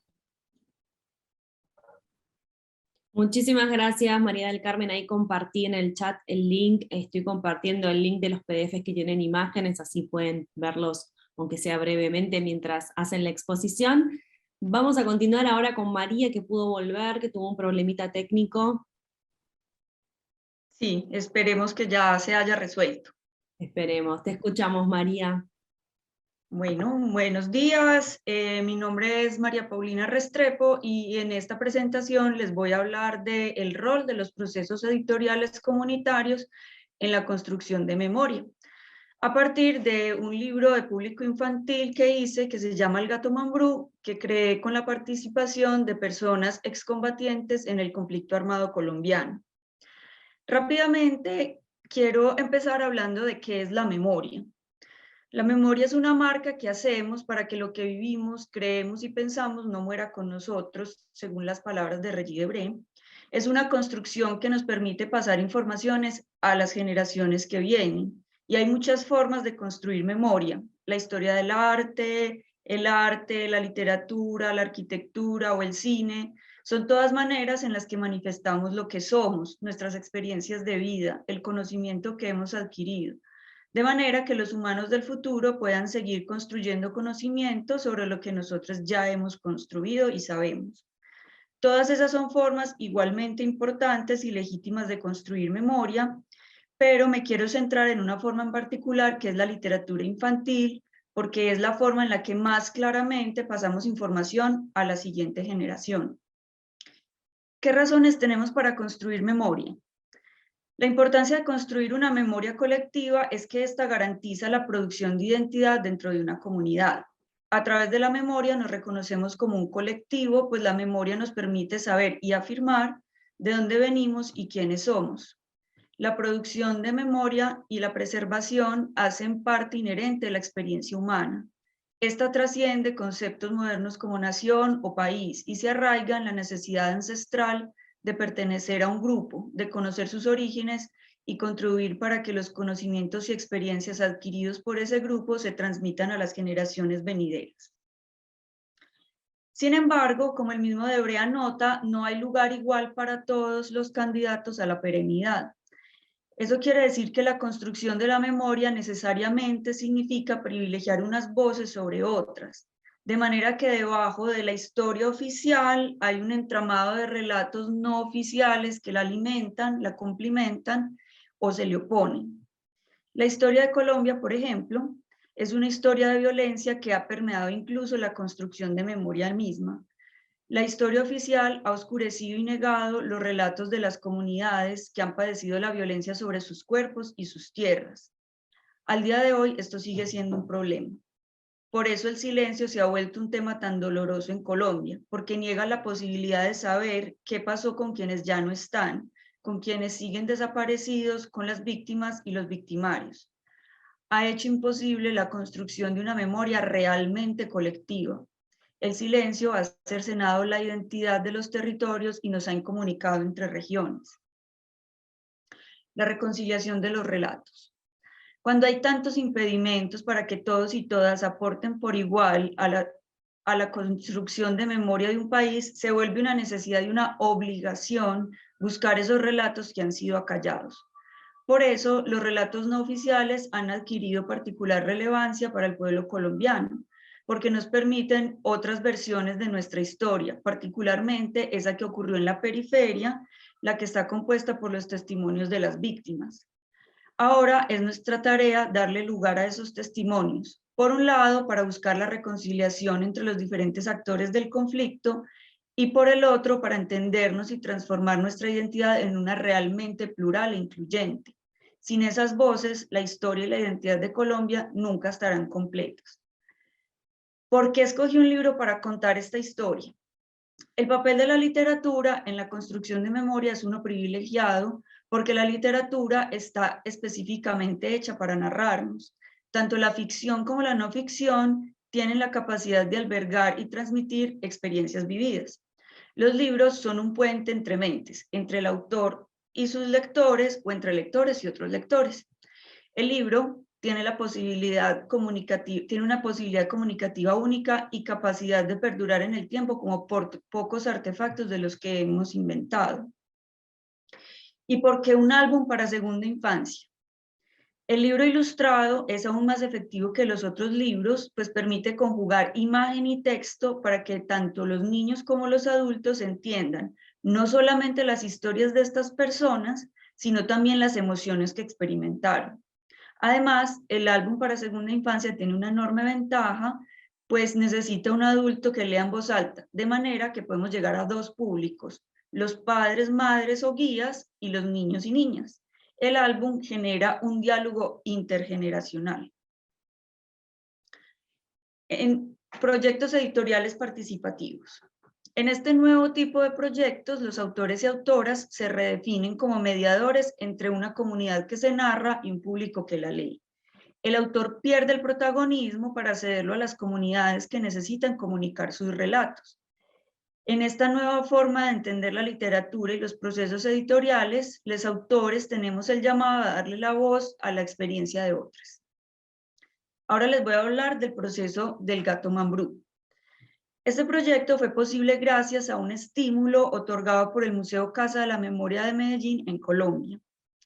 Muchísimas gracias, María del Carmen. Ahí compartí en el chat el link, estoy compartiendo el link de los PDFs que tienen imágenes, así pueden verlos, aunque sea brevemente, mientras hacen la exposición. Vamos a continuar ahora con María, que pudo volver, que tuvo un problemita técnico. Sí, esperemos que ya se haya resuelto. Esperemos, te escuchamos, María. Bueno, buenos días. Mi nombre es María Paulina Restrepo y en esta presentación les voy a hablar del rol de los procesos editoriales comunitarios en la construcción de memoria, a partir de un libro de público infantil que hice que se llama El Gato Mambrú, que creé con la participación de personas excombatientes en el conflicto armado colombiano. Rápidamente, quiero empezar hablando de qué es la memoria. La memoria es una marca que hacemos para que lo que vivimos, creemos y pensamos no muera con nosotros, según las palabras de Regis Debray. Es una construcción que nos permite pasar informaciones a las generaciones que vienen. Y hay muchas formas de construir memoria. La historia del arte, la literatura, la arquitectura o el cine. Son todas maneras en las que manifestamos lo que somos, nuestras experiencias de vida, el conocimiento que hemos adquirido, de manera que los humanos del futuro puedan seguir construyendo conocimiento sobre lo que nosotros ya hemos construido y sabemos. Todas esas son formas igualmente importantes y legítimas de construir memoria, pero me quiero centrar en una forma en particular, que es la literatura infantil, porque es la forma en la que más claramente pasamos información a la siguiente generación. ¿Qué razones tenemos para construir memoria? La importancia de construir una memoria colectiva es que esta garantiza la producción de identidad dentro de una comunidad. A través de la memoria nos reconocemos como un colectivo, pues la memoria nos permite saber y afirmar de dónde venimos y quiénes somos. la producción de memoria y la preservación hacen parte inherente de la experiencia humana. Esta trasciende conceptos modernos como nación o país y se arraiga en la necesidad ancestral de pertenecer a un grupo, de conocer sus orígenes y contribuir para que los conocimientos y experiencias adquiridos por ese grupo se transmitan a las generaciones venideras. Sin embargo, como el mismo Debré anota, no hay lugar igual para todos los candidatos a la perenidad. Eso quiere decir que la construcción de la memoria necesariamente significa privilegiar unas voces sobre otras, de manera que debajo de la historia oficial hay un entramado de relatos no oficiales que la alimentan, la complementan o se le oponen. La historia de Colombia, por ejemplo, es una historia de violencia que ha permeado incluso la construcción de memoria misma. La historia oficial ha oscurecido y negado los relatos de las comunidades que han padecido la violencia sobre sus cuerpos y sus tierras. Al día de hoy, esto sigue siendo un problema. Por eso el silencio se ha vuelto un tema tan doloroso en Colombia, porque niega la posibilidad de saber qué pasó con quienes ya no están, con quienes siguen desaparecidos, con las víctimas y los victimarios. Ha hecho imposible la construcción de una memoria realmente colectiva. El silencio ha cercenado la identidad de los territorios y nos ha incomunicado entre regiones. La reconciliación de los relatos. Cuando hay tantos impedimentos para que todos y todas aporten por igual a la construcción de memoria de un país, se vuelve una necesidad y una obligación buscar esos relatos que han sido acallados. Por eso, los relatos no oficiales han adquirido particular relevancia para el pueblo colombiano, porque nos permiten otras versiones de nuestra historia, particularmente esa que ocurrió en la periferia, la que está compuesta por los testimonios de las víctimas. Ahora es nuestra tarea darle lugar a esos testimonios, por un lado, para buscar la reconciliación entre los diferentes actores del conflicto, y por el otro, para entendernos y transformar nuestra identidad en una realmente plural e incluyente. Sin esas voces, la historia y la identidad de Colombia nunca estarán completas. ¿Por qué escogí un libro para contar esta historia? El papel de la literatura en la construcción de memoria es uno privilegiado porque la literatura está específicamente hecha para narrarnos. Tanto la ficción como la no ficción tienen la capacidad de albergar y transmitir experiencias vividas. Los libros son un puente entre mentes, entre el autor y sus lectores o entre lectores y otros lectores. El libro tiene una posibilidad comunicativa única y capacidad de perdurar en el tiempo como por pocos artefactos de los que hemos inventado. ¿Y por qué un álbum para segunda infancia? El libro ilustrado es aún más efectivo que los otros libros, pues permite conjugar imagen y texto para que tanto los niños como los adultos entiendan no solamente las historias de estas personas, sino también las emociones que experimentaron. Además, el álbum para segunda infancia tiene una enorme ventaja, pues necesita un adulto que lea en voz alta, de manera que podemos llegar a dos públicos, los padres, madres o guías y los niños y niñas. El álbum genera un diálogo intergeneracional. En proyectos editoriales participativos. En este nuevo tipo de proyectos, los autores y autoras se redefinen como mediadores entre una comunidad que se narra y un público que la lee. El autor pierde el protagonismo para cederlo a las comunidades que necesitan comunicar sus relatos. En esta nueva forma de entender la literatura y los procesos editoriales, los autores tenemos el llamado a darle la voz a la experiencia de otras. Ahora les voy a hablar del proceso del Gato Mambrú. Este proyecto fue posible gracias a un estímulo otorgado por el Museo Casa de la Memoria de Medellín en Colombia.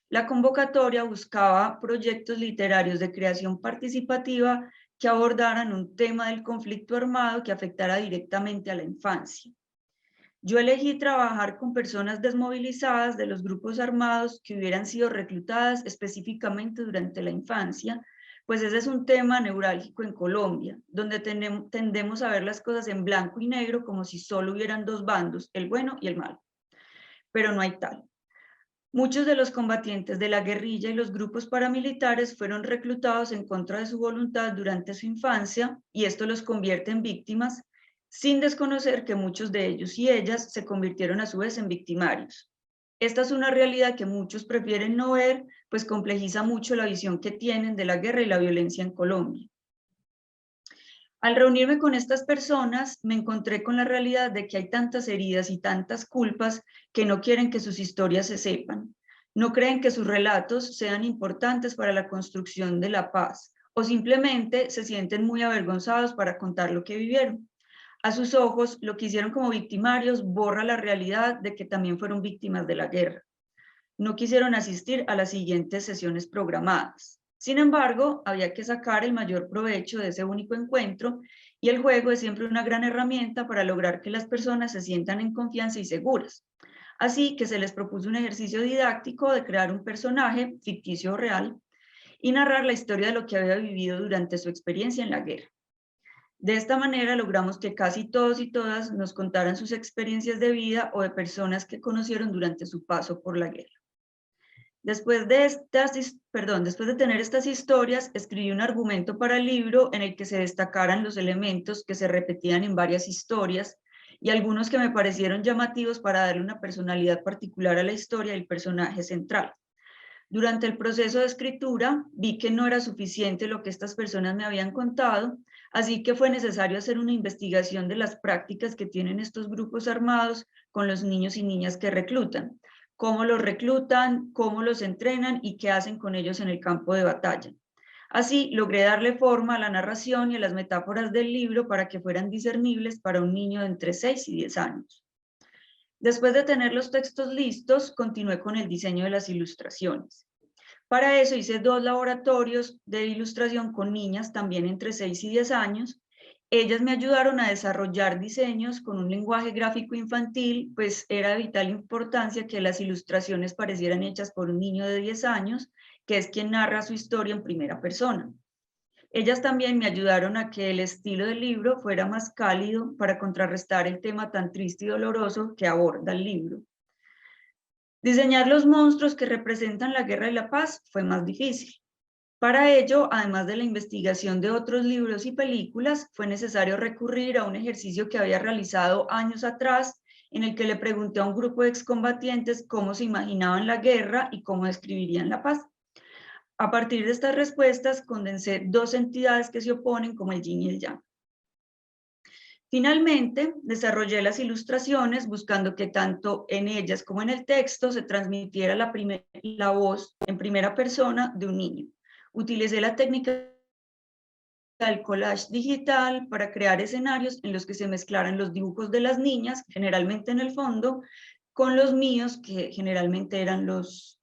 La convocatoria buscaba proyectos literarios de creación participativa que abordaran un tema del conflicto armado que afectara directamente a la infancia. Yo elegí trabajar con personas desmovilizadas de los grupos armados que hubieran sido reclutadas específicamente durante la infancia, pues ese es un tema neurálgico en Colombia, donde tendemos a ver las cosas en blanco y negro como si solo hubieran dos bandos, el bueno y el malo. Pero no hay tal. Muchos de los combatientes de la guerrilla y los grupos paramilitares fueron reclutados en contra de su voluntad durante su infancia y esto los convierte en víctimas, sin desconocer que muchos de ellos y ellas se convirtieron a su vez en victimarios. Esta es una realidad que muchos prefieren no ver, pues complejiza mucho la visión que tienen de la guerra y la violencia en Colombia. Al reunirme con estas personas, me encontré con la realidad de que hay tantas heridas y tantas culpas que no quieren que sus historias se sepan. No creen que sus relatos sean importantes para la construcción de la paz, o simplemente se sienten muy avergonzados para contar lo que vivieron. A sus ojos, lo que hicieron como victimarios borra la realidad de que también fueron víctimas de la guerra. No quisieron asistir a las siguientes sesiones programadas. Sin embargo, había que sacar el mayor provecho de ese único encuentro y el juego es siempre una gran herramienta para lograr que las personas se sientan en confianza y seguras. Así que se les propuso un ejercicio didáctico de crear un personaje, ficticio o real, y narrar la historia de lo que había vivido durante su experiencia en la guerra. De esta manera logramos que casi todos y todas nos contaran sus experiencias de vida o de personas que conocieron durante su paso por la guerra. Después de tener estas historias, escribí un argumento para el libro en el que se destacaran los elementos que se repetían en varias historias y algunos que me parecieron llamativos para darle una personalidad particular a la historia y el personaje central. Durante el proceso de escritura, vi que no era suficiente lo que estas personas me habían contado, así que fue necesario hacer una investigación de las prácticas que tienen estos grupos armados con los niños y niñas que reclutan, cómo los reclutan, cómo los entrenan y qué hacen con ellos en el campo de batalla. Así logré darle forma a la narración y a las metáforas del libro para que fueran discernibles para un niño de entre 6 y 10 años. Después de tener los textos listos, continué con el diseño de las ilustraciones. Para eso hice 2 laboratorios de ilustración con niñas también entre 6 y 10 años. Ellas me ayudaron a desarrollar diseños con un lenguaje gráfico infantil, pues era de vital importancia que las ilustraciones parecieran hechas por un niño de 10 años, que es quien narra su historia en primera persona. Ellas también me ayudaron a que el estilo del libro fuera más cálido para contrarrestar el tema tan triste y doloroso que aborda el libro. Diseñar los monstruos que representan la guerra y la paz fue más difícil. Para ello, además de la investigación de otros libros y películas, fue necesario recurrir a un ejercicio que había realizado años atrás, en el que le pregunté a un grupo de excombatientes cómo se imaginaban la guerra y cómo describirían la paz. A partir de estas respuestas, condensé 2 entidades que se oponen como el yin y el yang. Finalmente, desarrollé las ilustraciones buscando que tanto en ellas como en el texto se transmitiera la voz en primera persona de un niño. Utilicé la técnica del collage digital para crear escenarios en los que se mezclaran los dibujos de las niñas, generalmente en el fondo, con los míos, que generalmente eran los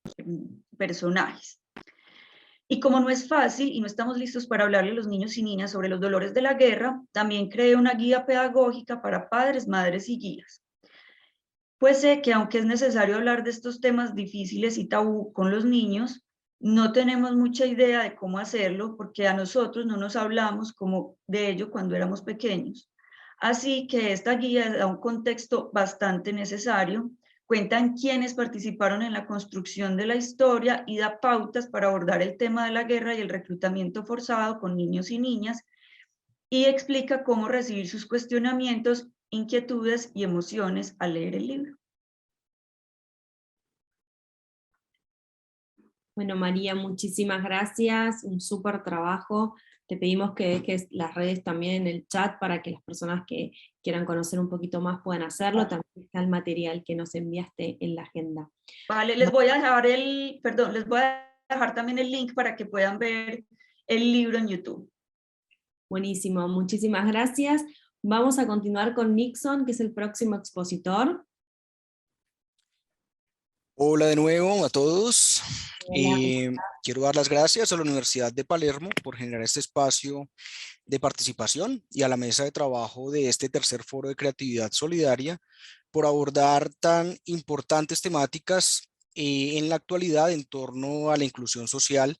personajes. Y como no es fácil y no estamos listos para hablarle a los niños y niñas sobre los dolores de la guerra, también creé una guía pedagógica para padres, madres y guías. Pues sé que aunque es necesario hablar de estos temas difíciles y tabú con los niños, no tenemos mucha idea de cómo hacerlo porque a nosotros no nos hablamos como de ello cuando éramos pequeños. Así que esta guía da un contexto bastante necesario, cuentan quiénes participaron en la construcción de la historia y da pautas para abordar el tema de la guerra y el reclutamiento forzado con niños y niñas y explica cómo recibir sus cuestionamientos, inquietudes y emociones al leer el libro. Bueno, María, muchísimas gracias, un súper trabajo. Te pedimos que dejes las redes también en el chat para que las personas que quieran conocer un poquito más puedan hacerlo. También está el material que nos enviaste en la agenda. Vale, les voy a dejar también el link para que puedan ver el libro en YouTube. Buenísimo, muchísimas gracias. Vamos a continuar con Nixon, que es el próximo expositor. Hola de nuevo a todos. Hola. Quiero dar las gracias a la Universidad de Palermo por generar este espacio de participación y a la mesa de trabajo de este tercer foro de creatividad solidaria por abordar tan importantes temáticas en la actualidad en torno a la inclusión social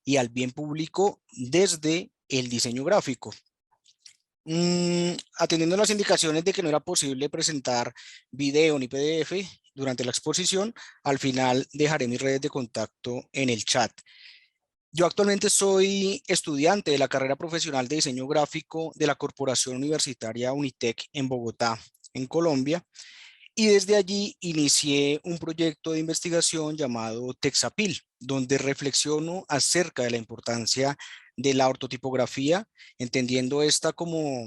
y al bien público desde el diseño gráfico. Atendiendo a las indicaciones de que no era posible presentar video ni PDF durante la exposición, al final dejaré mis redes de contacto en el chat. Yo actualmente soy estudiante de la carrera profesional de diseño gráfico de la Corporación Universitaria Unitec en Bogotá, en Colombia. Y desde allí inicié un proyecto de investigación llamado Texapil, donde reflexiono acerca de la importancia de la ortotipografía, entendiendo esta como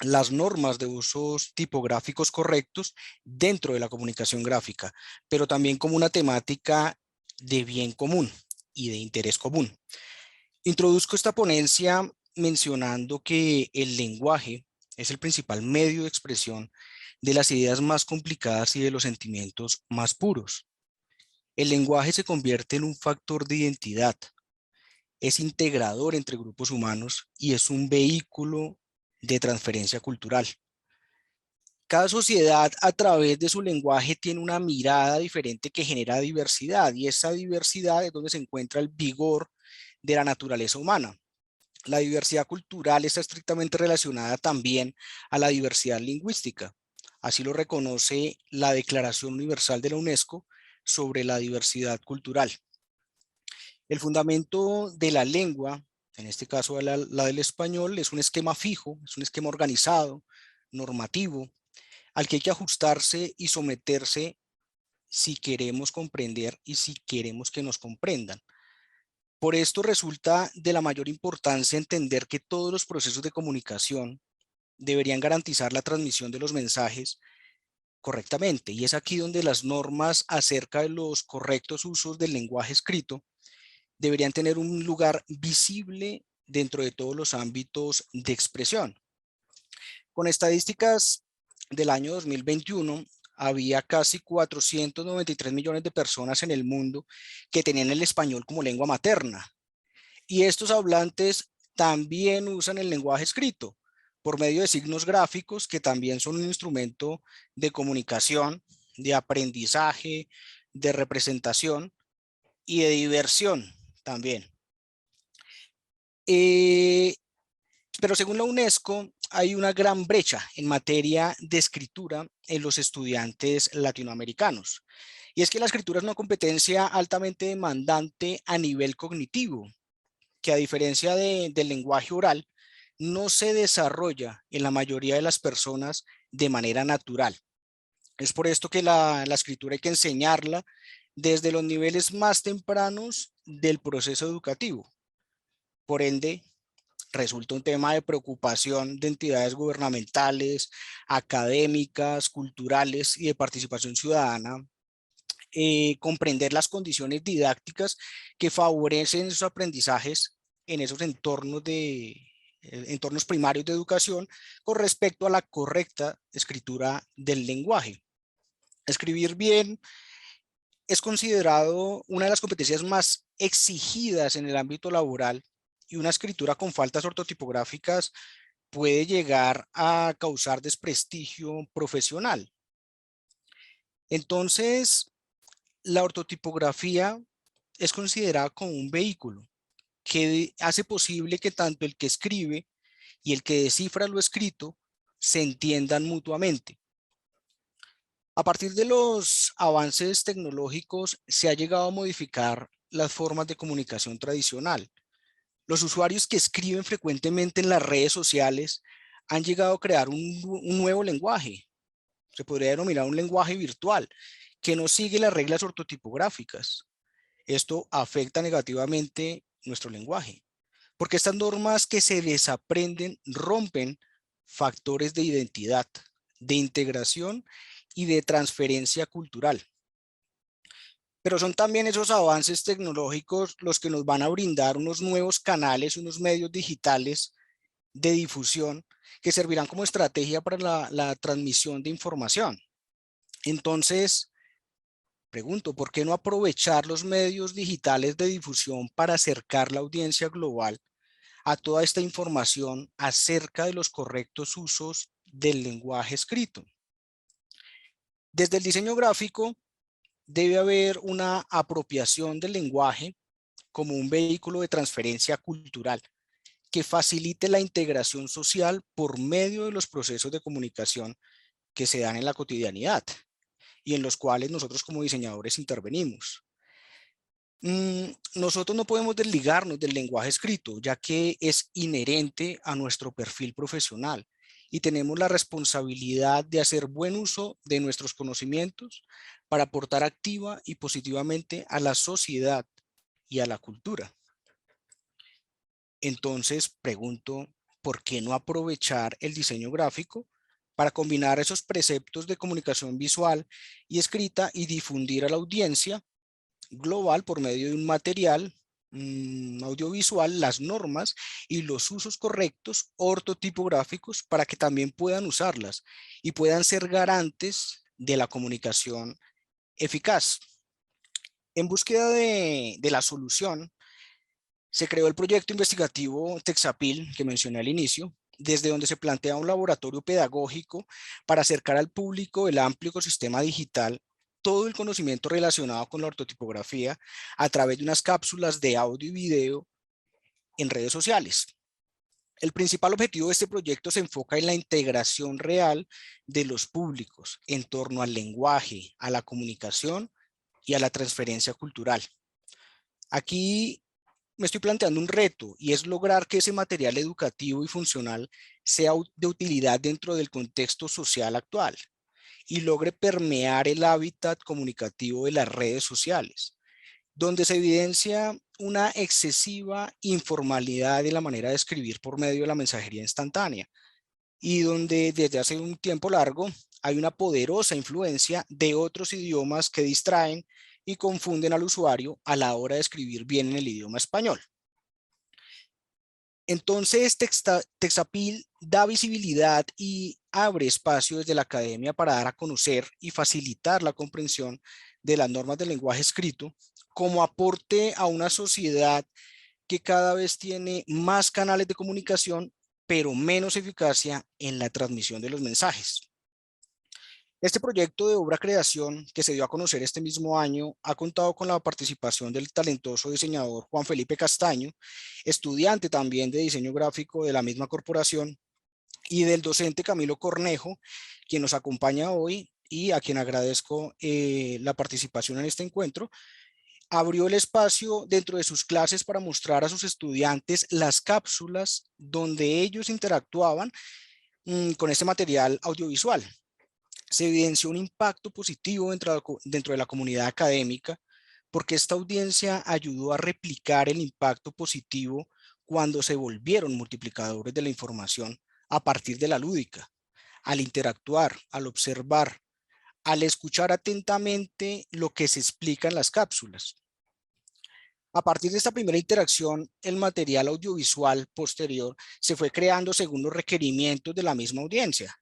las normas de usos tipográficos correctos dentro de la comunicación gráfica, pero también como una temática de bien común y de interés común. Introduzco esta ponencia mencionando que el lenguaje es el principal medio de expresión de las ideas más complicadas y de los sentimientos más puros. El lenguaje se convierte en un factor de identidad, es integrador entre grupos humanos y es un vehículo de transferencia cultural. Cada sociedad a través de su lenguaje tiene una mirada diferente que genera diversidad, y esa diversidad es donde se encuentra el vigor de la naturaleza humana. La diversidad cultural está estrictamente relacionada también a la diversidad lingüística. Así lo reconoce la Declaración Universal de la UNESCO sobre la diversidad cultural. El fundamento de la lengua, en este caso la del español, es un esquema fijo, es un esquema organizado, normativo, al que hay que ajustarse y someterse si queremos comprender y si queremos que nos comprendan. Por esto resulta de la mayor importancia entender que todos los procesos de comunicación deberían garantizar la transmisión de los mensajes correctamente, y es aquí donde las normas acerca de los correctos usos del lenguaje escrito deberían tener un lugar visible dentro de todos los ámbitos de expresión. Con estadísticas del año 2021, había casi 493 millones de personas en el mundo que tenían el español como lengua materna. Y estos hablantes también usan el lenguaje escrito por medio de signos gráficos, que también son un instrumento de comunicación, de aprendizaje, de representación y de diversión también. Pero según la UNESCO, hay una gran brecha en materia de escritura en los estudiantes latinoamericanos. Y es que la escritura es una competencia altamente demandante a nivel cognitivo, que a diferencia del lenguaje oral, no se desarrolla en la mayoría de las personas de manera natural. Es por esto que la escritura hay que enseñarla desde los niveles más tempranos del proceso educativo. Por ende, resulta un tema de preocupación de entidades gubernamentales, académicas, culturales y de participación ciudadana, comprender las condiciones didácticas que favorecen esos aprendizajes en esos entornos primarios de educación con respecto a la correcta escritura del lenguaje. Escribir bien es considerado una de las competencias más exigidas en el ámbito laboral, y una escritura con faltas ortotipográficas puede llegar a causar desprestigio profesional. Entonces, la ortotipografía es considerada como un vehículo que hace posible que tanto el que escribe y el que descifra lo escrito se entiendan mutuamente. A partir de los avances tecnológicos se ha llegado a modificar las formas de comunicación tradicional. Los usuarios que escriben frecuentemente en las redes sociales han llegado a crear un nuevo lenguaje. Se podría denominar un lenguaje virtual que no sigue las reglas ortotipográficas. Esto afecta negativamente nuestro lenguaje, porque estas normas que se desaprenden rompen factores de identidad, de integración y de transferencia cultural. Pero son también esos avances tecnológicos los que nos van a brindar unos nuevos canales, unos medios digitales de difusión que servirán como estrategia para la transmisión de información. Entonces, pregunto, ¿por qué no aprovechar los medios digitales de difusión para acercar la audiencia global a toda esta información acerca de los correctos usos del lenguaje escrito? Desde el diseño gráfico, debe haber una apropiación del lenguaje como un vehículo de transferencia cultural que facilite la integración social por medio de los procesos de comunicación que se dan en la cotidianidad y en los cuales nosotros como diseñadores intervenimos. Nosotros no podemos desligarnos del lenguaje escrito, ya que es inherente a nuestro perfil profesional y tenemos la responsabilidad de hacer buen uso de nuestros conocimientos para aportar activa y positivamente a la sociedad y a la cultura. Entonces pregunto, ¿por qué no aprovechar el diseño gráfico para combinar esos preceptos de comunicación visual y escrita y difundir a la audiencia global por medio de un material audiovisual las normas y los usos correctos ortotipográficos para que también puedan usarlas y puedan ser garantes de la comunicación eficaz? En búsqueda de la solución, se creó el proyecto investigativo Texapil que mencioné al inicio, desde donde se plantea un laboratorio pedagógico para acercar al público el amplio ecosistema digital todo el conocimiento relacionado con la ortotipografía a través de unas cápsulas de audio y video en redes sociales. El principal objetivo de este proyecto se enfoca en la integración real de los públicos en torno al lenguaje, a la comunicación y a la transferencia cultural. Aquí me estoy planteando un reto y es lograr que ese material educativo y funcional sea de utilidad dentro del contexto social actual y logre permear el hábitat comunicativo de las redes sociales, donde se evidencia una excesiva informalidad de la manera de escribir por medio de la mensajería instantánea y donde desde hace un tiempo largo hay una poderosa influencia de otros idiomas que distraen y confunden al usuario a la hora de escribir bien en el idioma español. Entonces, Texapil da visibilidad y abre espacio desde la academia para dar a conocer y facilitar la comprensión de las normas del lenguaje escrito como aporte a una sociedad que cada vez tiene más canales de comunicación, pero menos eficacia en la transmisión de los mensajes. Este proyecto de obra creación que se dio a conocer este mismo año ha contado con la participación del talentoso diseñador Juan Felipe Castaño, estudiante también de diseño gráfico de la misma corporación, y del docente Camilo Cornejo, quien nos acompaña hoy y a quien agradezco la participación en este encuentro. Abrió el espacio dentro de sus clases para mostrar a sus estudiantes las cápsulas donde ellos interactuaban con este material audiovisual. Se evidenció un impacto positivo dentro de la comunidad académica porque esta audiencia ayudó a replicar el impacto positivo cuando se volvieron multiplicadores de la información a partir de la lúdica, al interactuar, al observar, al escuchar atentamente lo que se explica en las cápsulas. A partir de esta primera interacción, el material audiovisual posterior se fue creando según los requerimientos de la misma audiencia,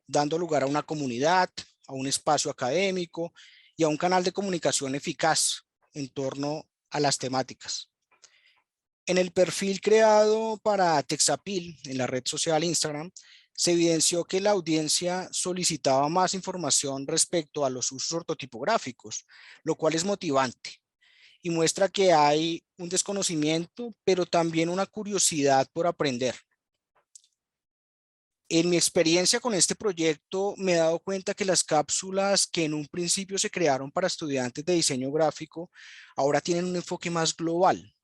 dando lugar a una comunidad, a un espacio académico y a un canal de comunicación eficaz en torno a las temáticas. En el perfil creado para Texapil en la red social Instagram, se evidenció que la audiencia solicitaba más información respecto a los usos ortotipográficos, lo cual es motivante y muestra que hay un desconocimiento, pero también una curiosidad por aprender. En mi experiencia con este proyecto me he dado cuenta que las cápsulas que en un principio se crearon para estudiantes de diseño gráfico ahora tienen un enfoque más global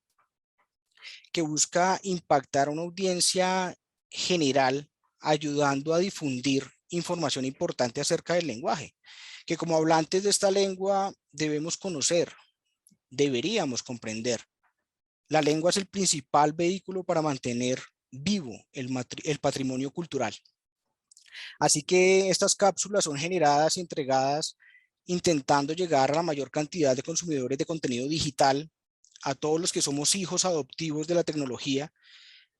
que busca impactar a una audiencia general ayudando a difundir información importante acerca del lenguaje, que como hablantes de esta lengua debemos conocer, deberíamos comprender. La lengua es el principal vehículo para mantener vivo el patrimonio cultural. Así que estas cápsulas son generadas y entregadas intentando llegar a la mayor cantidad de consumidores de contenido digital, a todos los que somos hijos adoptivos de la tecnología,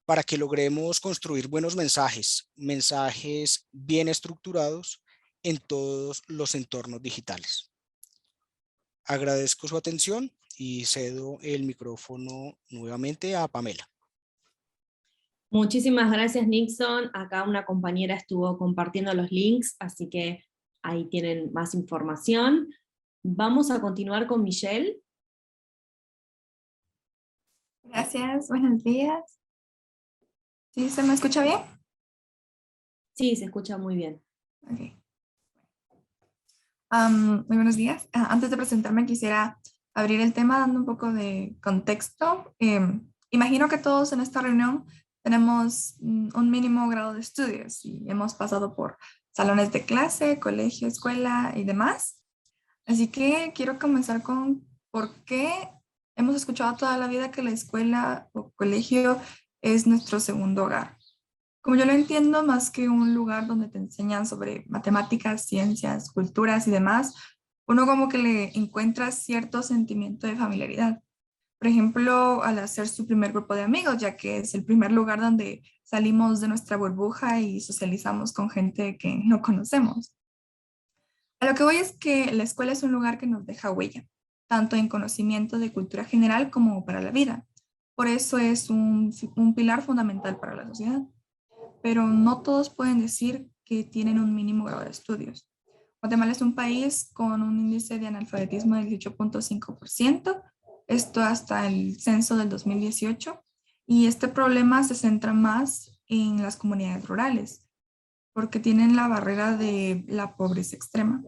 para que logremos construir buenos mensajes, mensajes bien estructurados en todos los entornos digitales. Agradezco su atención y cedo el micrófono nuevamente a Pamela. Muchísimas gracias, Nixon. Acá una compañera estuvo compartiendo los links, así que ahí tienen más información. Vamos a continuar con Michelle. Gracias, buenos días. ¿Sí se me escucha bien? Sí, se escucha muy bien. Okay. Muy buenos días. Antes de presentarme quisiera abrir el tema dando un poco de contexto. Imagino que todos en esta reunión tenemos un mínimo grado de estudios y hemos pasado por salones de clase, colegio, escuela y demás. Así que quiero comenzar con por qué hemos escuchado toda la vida que la escuela o colegio es nuestro segundo hogar. Como yo lo entiendo, más que un lugar donde te enseñan sobre matemáticas, ciencias, culturas y demás, uno como que le encuentra cierto sentimiento de familiaridad. Por ejemplo, al hacer su primer grupo de amigos, ya que es el primer lugar donde salimos de nuestra burbuja y socializamos con gente que no conocemos. A lo que voy es que la escuela es un lugar que nos deja huella, tanto en conocimiento de cultura general como para la vida. Por eso es un pilar fundamental para la sociedad. Pero no todos pueden decir que tienen un mínimo grado de estudios. Guatemala es un país con un índice de analfabetismo del 18.5%, esto hasta el censo del 2018, y este problema se centra más en las comunidades rurales, porque tienen la barrera de la pobreza extrema.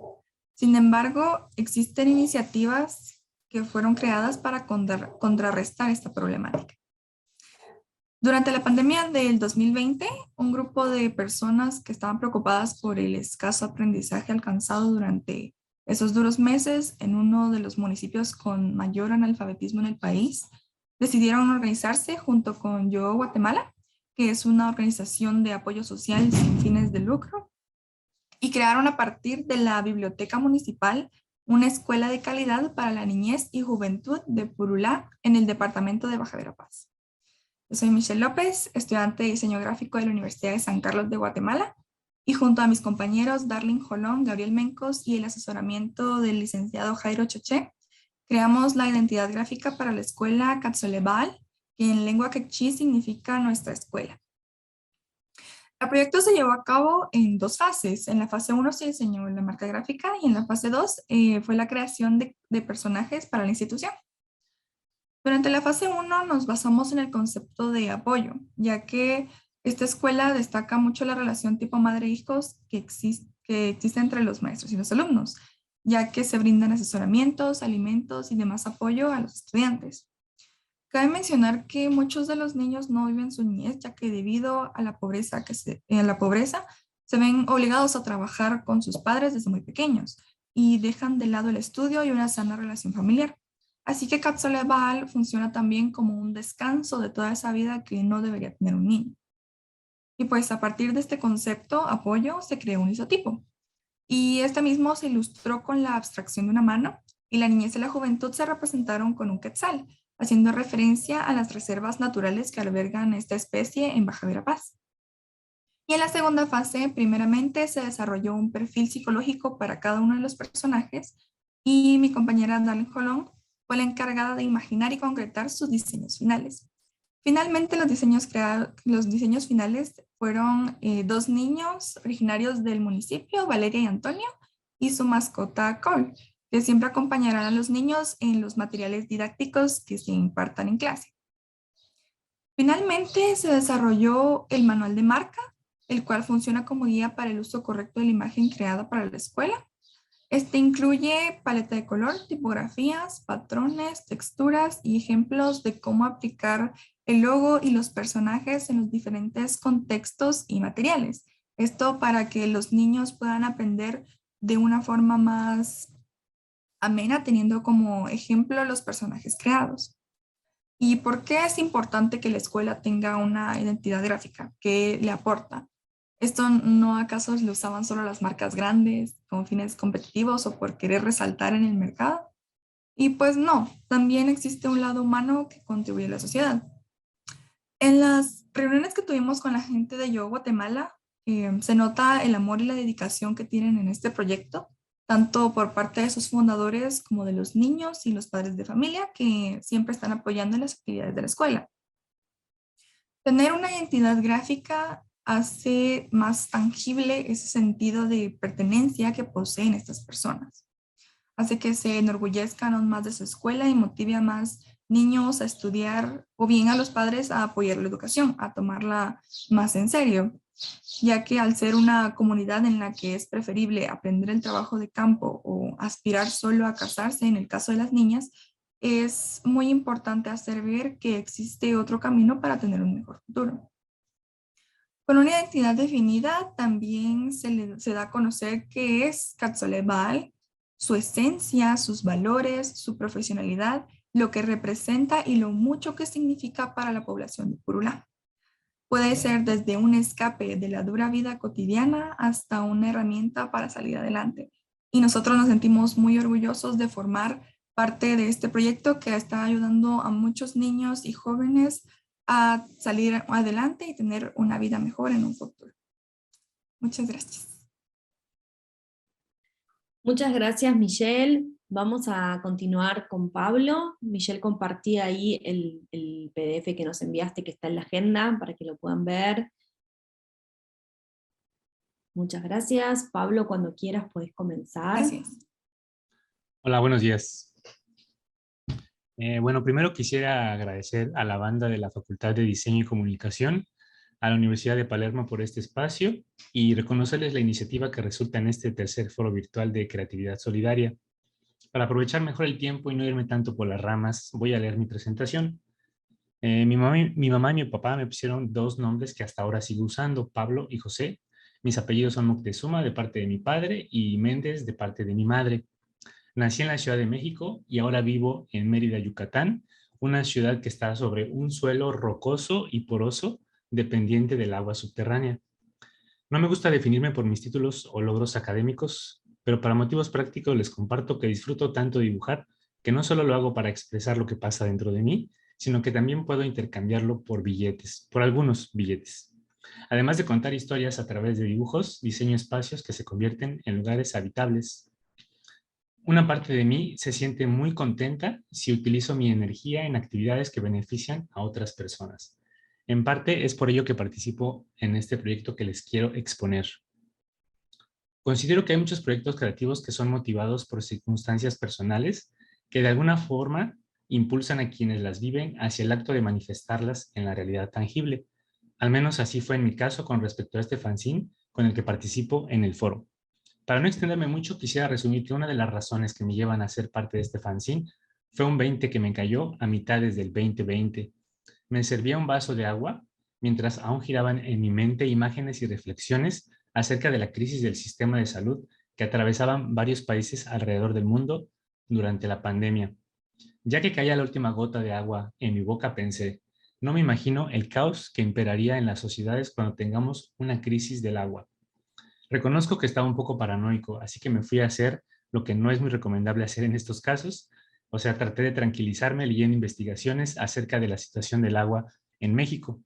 Sin embargo, existen iniciativas que fueron creadas para contrarrestar esta problemática. Durante la pandemia del 2020, un grupo de personas que estaban preocupadas por el escaso aprendizaje alcanzado durante esos duros meses en uno de los municipios con mayor analfabetismo en el país, decidieron organizarse junto con Yo Guatemala, que es una organización de apoyo social sin fines de lucro, y crearon a partir de la biblioteca municipal una escuela de calidad para la niñez y juventud de Purulá en el departamento de Baja Verapaz. Yo soy Michelle López, estudiante de diseño gráfico de la Universidad de San Carlos de Guatemala, y junto a mis compañeros Darlene Jolón, Gabriel Mencos y el asesoramiento del licenciado Jairo Choché, creamos la identidad gráfica para la escuela Katsolebal, que en lengua quechí significa nuestra escuela. El proyecto se llevó a cabo en dos fases. En la fase 1 se diseñó la marca gráfica y en la fase 2 fue la creación de personajes para la institución. Durante la fase 1 nos basamos en el concepto de apoyo, ya que esta escuela destaca mucho la relación tipo madre-hijos que existe entre los maestros y los alumnos, ya que se brindan asesoramientos, alimentos y demás apoyo a los estudiantes. Cabe mencionar que muchos de los niños no viven su niñez, ya que debido a la pobreza se ven obligados a trabajar con sus padres desde muy pequeños y dejan de lado el estudio y una sana relación familiar. Así que Katsolebal funciona también como un descanso de toda esa vida que no debería tener un niño. Y pues a partir de este concepto, apoyo, se creó un isotipo. Y este mismo se ilustró con la abstracción de una mano y la niñez y la juventud se representaron con un quetzal, haciendo referencia a las reservas naturales que albergan esta especie en Baja Verapaz. Y en la segunda fase, primeramente, se desarrolló un perfil psicológico para cada uno de los personajes y mi compañera Darlene Jolón fue la encargada de imaginar y concretar sus diseños finales. Finalmente, los diseños finales fueron dos niños originarios del municipio, Valeria y Antonio, y su mascota Cole, que siempre acompañarán a los niños en los materiales didácticos que se impartan en clase. Finalmente, se desarrolló el manual de marca, el cual funciona como guía para el uso correcto de la imagen creada para la escuela. Este incluye paleta de color, tipografías, patrones, texturas y ejemplos de cómo aplicar el logo y los personajes en los diferentes contextos y materiales. Esto para que los niños puedan aprender de una forma más amena, teniendo como ejemplo los personajes creados. ¿Y por qué es importante que la escuela tenga una identidad gráfica? ¿Qué le aporta? ¿Esto no acaso lo usaban solo las marcas grandes con fines competitivos o por querer resaltar en el mercado? Y pues no, también existe un lado humano que contribuye a la sociedad. En las reuniones que tuvimos con la gente de Yo Guatemala, se nota el amor y la dedicación que tienen en este proyecto, tanto por parte de sus fundadores como de los niños y los padres de familia que siempre están apoyando en las actividades de la escuela. Tener una identidad gráfica hace más tangible ese sentido de pertenencia que poseen estas personas. Hace que se enorgullezcan aún más de su escuela y motive a más niños a estudiar o bien a los padres a apoyar la educación, a tomarla más en serio, ya que al ser una comunidad en la que es preferible aprender el trabajo de campo o aspirar solo a casarse en el caso de las niñas, es muy importante hacer ver que existe otro camino para tener un mejor futuro. Con una identidad definida también se da a conocer qué es Katsoleval, su esencia, sus valores, su profesionalidad, lo que representa y lo mucho que significa para la población de Purulá. Puede ser desde un escape de la dura vida cotidiana hasta una herramienta para salir adelante. Y nosotros nos sentimos muy orgullosos de formar parte de este proyecto que está ayudando a muchos niños y jóvenes a salir adelante y tener una vida mejor en un futuro. Muchas gracias. Muchas gracias, Michelle. Vamos a continuar con Pablo. Michelle compartía ahí el PDF que nos enviaste, que está en la agenda, para que lo puedan ver. Muchas gracias. Pablo, cuando quieras puedes comenzar. Gracias. Hola, buenos días. Bueno, primero quisiera agradecer a la banda de la Facultad de Diseño y Comunicación, a la Universidad de Palermo por este espacio y reconocerles la iniciativa que resulta en este tercer foro virtual de creatividad solidaria. Para aprovechar mejor el tiempo y no irme tanto por las ramas, voy a leer mi presentación. Mi mamá y mi papá me pusieron dos nombres que hasta ahora sigo usando, Pablo y José. Mis apellidos son Moctezuma de parte de mi padre y Méndez de parte de mi madre. Nací en la Ciudad de México y ahora vivo en Mérida, Yucatán, una ciudad que está sobre un suelo rocoso y poroso dependiente del agua subterránea. No me gusta definirme por mis títulos o logros académicos, pero para motivos prácticos les comparto que disfruto tanto dibujar que no solo lo hago para expresar lo que pasa dentro de mí, sino que también puedo intercambiarlo por billetes, por algunos billetes. Además de contar historias a través de dibujos, diseño espacios que se convierten en lugares habitables. Una parte de mí se siente muy contenta si utilizo mi energía en actividades que benefician a otras personas. En parte es por ello que participo en este proyecto que les quiero exponer. Considero que hay muchos proyectos creativos que son motivados por circunstancias personales que de alguna forma impulsan a quienes las viven hacia el acto de manifestarlas en la realidad tangible. Al menos así fue en mi caso con respecto a este fanzine con el que participo en el foro. Para no extenderme mucho, quisiera resumir que una de las razones que me llevan a ser parte de este fanzine fue un 20 que me cayó a mitades del 2020. Me servía un vaso de agua mientras aún giraban en mi mente imágenes y reflexiones acerca de la crisis del sistema de salud que atravesaban varios países alrededor del mundo durante la pandemia. Ya que caía la última gota de agua en mi boca, pensé, no me imagino el caos que imperaría en las sociedades cuando tengamos una crisis del agua. Reconozco que estaba un poco paranoico, así que me fui a hacer lo que no es muy recomendable hacer en estos casos, o sea, traté de tranquilizarme leyendo investigaciones acerca de la situación del agua en México.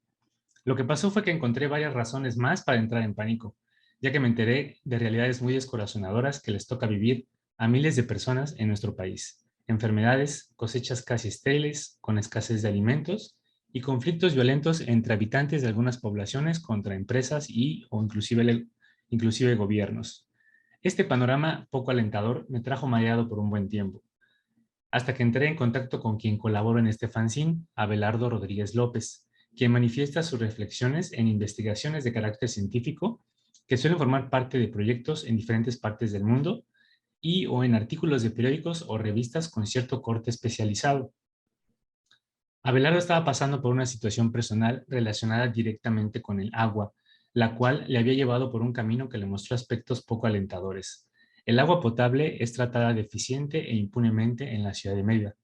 Lo que pasó fue que encontré varias razones más para entrar en pánico, ya que me enteré de realidades muy descorazonadoras que les toca vivir a miles de personas en nuestro país. Enfermedades, cosechas casi estériles, con escasez de alimentos y conflictos violentos entre habitantes de algunas poblaciones contra empresas y o inclusive gobiernos. Este panorama poco alentador me trajo mareado por un buen tiempo, hasta que entré en contacto con quien colabora en este fanzine, Abelardo Rodríguez López, quien manifiesta sus reflexiones en investigaciones de carácter científico que suelen formar parte de proyectos en diferentes partes del mundo y o en artículos de periódicos o revistas con cierto corte especializado. Abelardo estaba pasando por una situación personal relacionada directamente con el agua, la cual le había llevado por un camino que le mostró aspectos poco alentadores. El agua potable es tratada deficiente e impunemente en la ciudad de Mérida.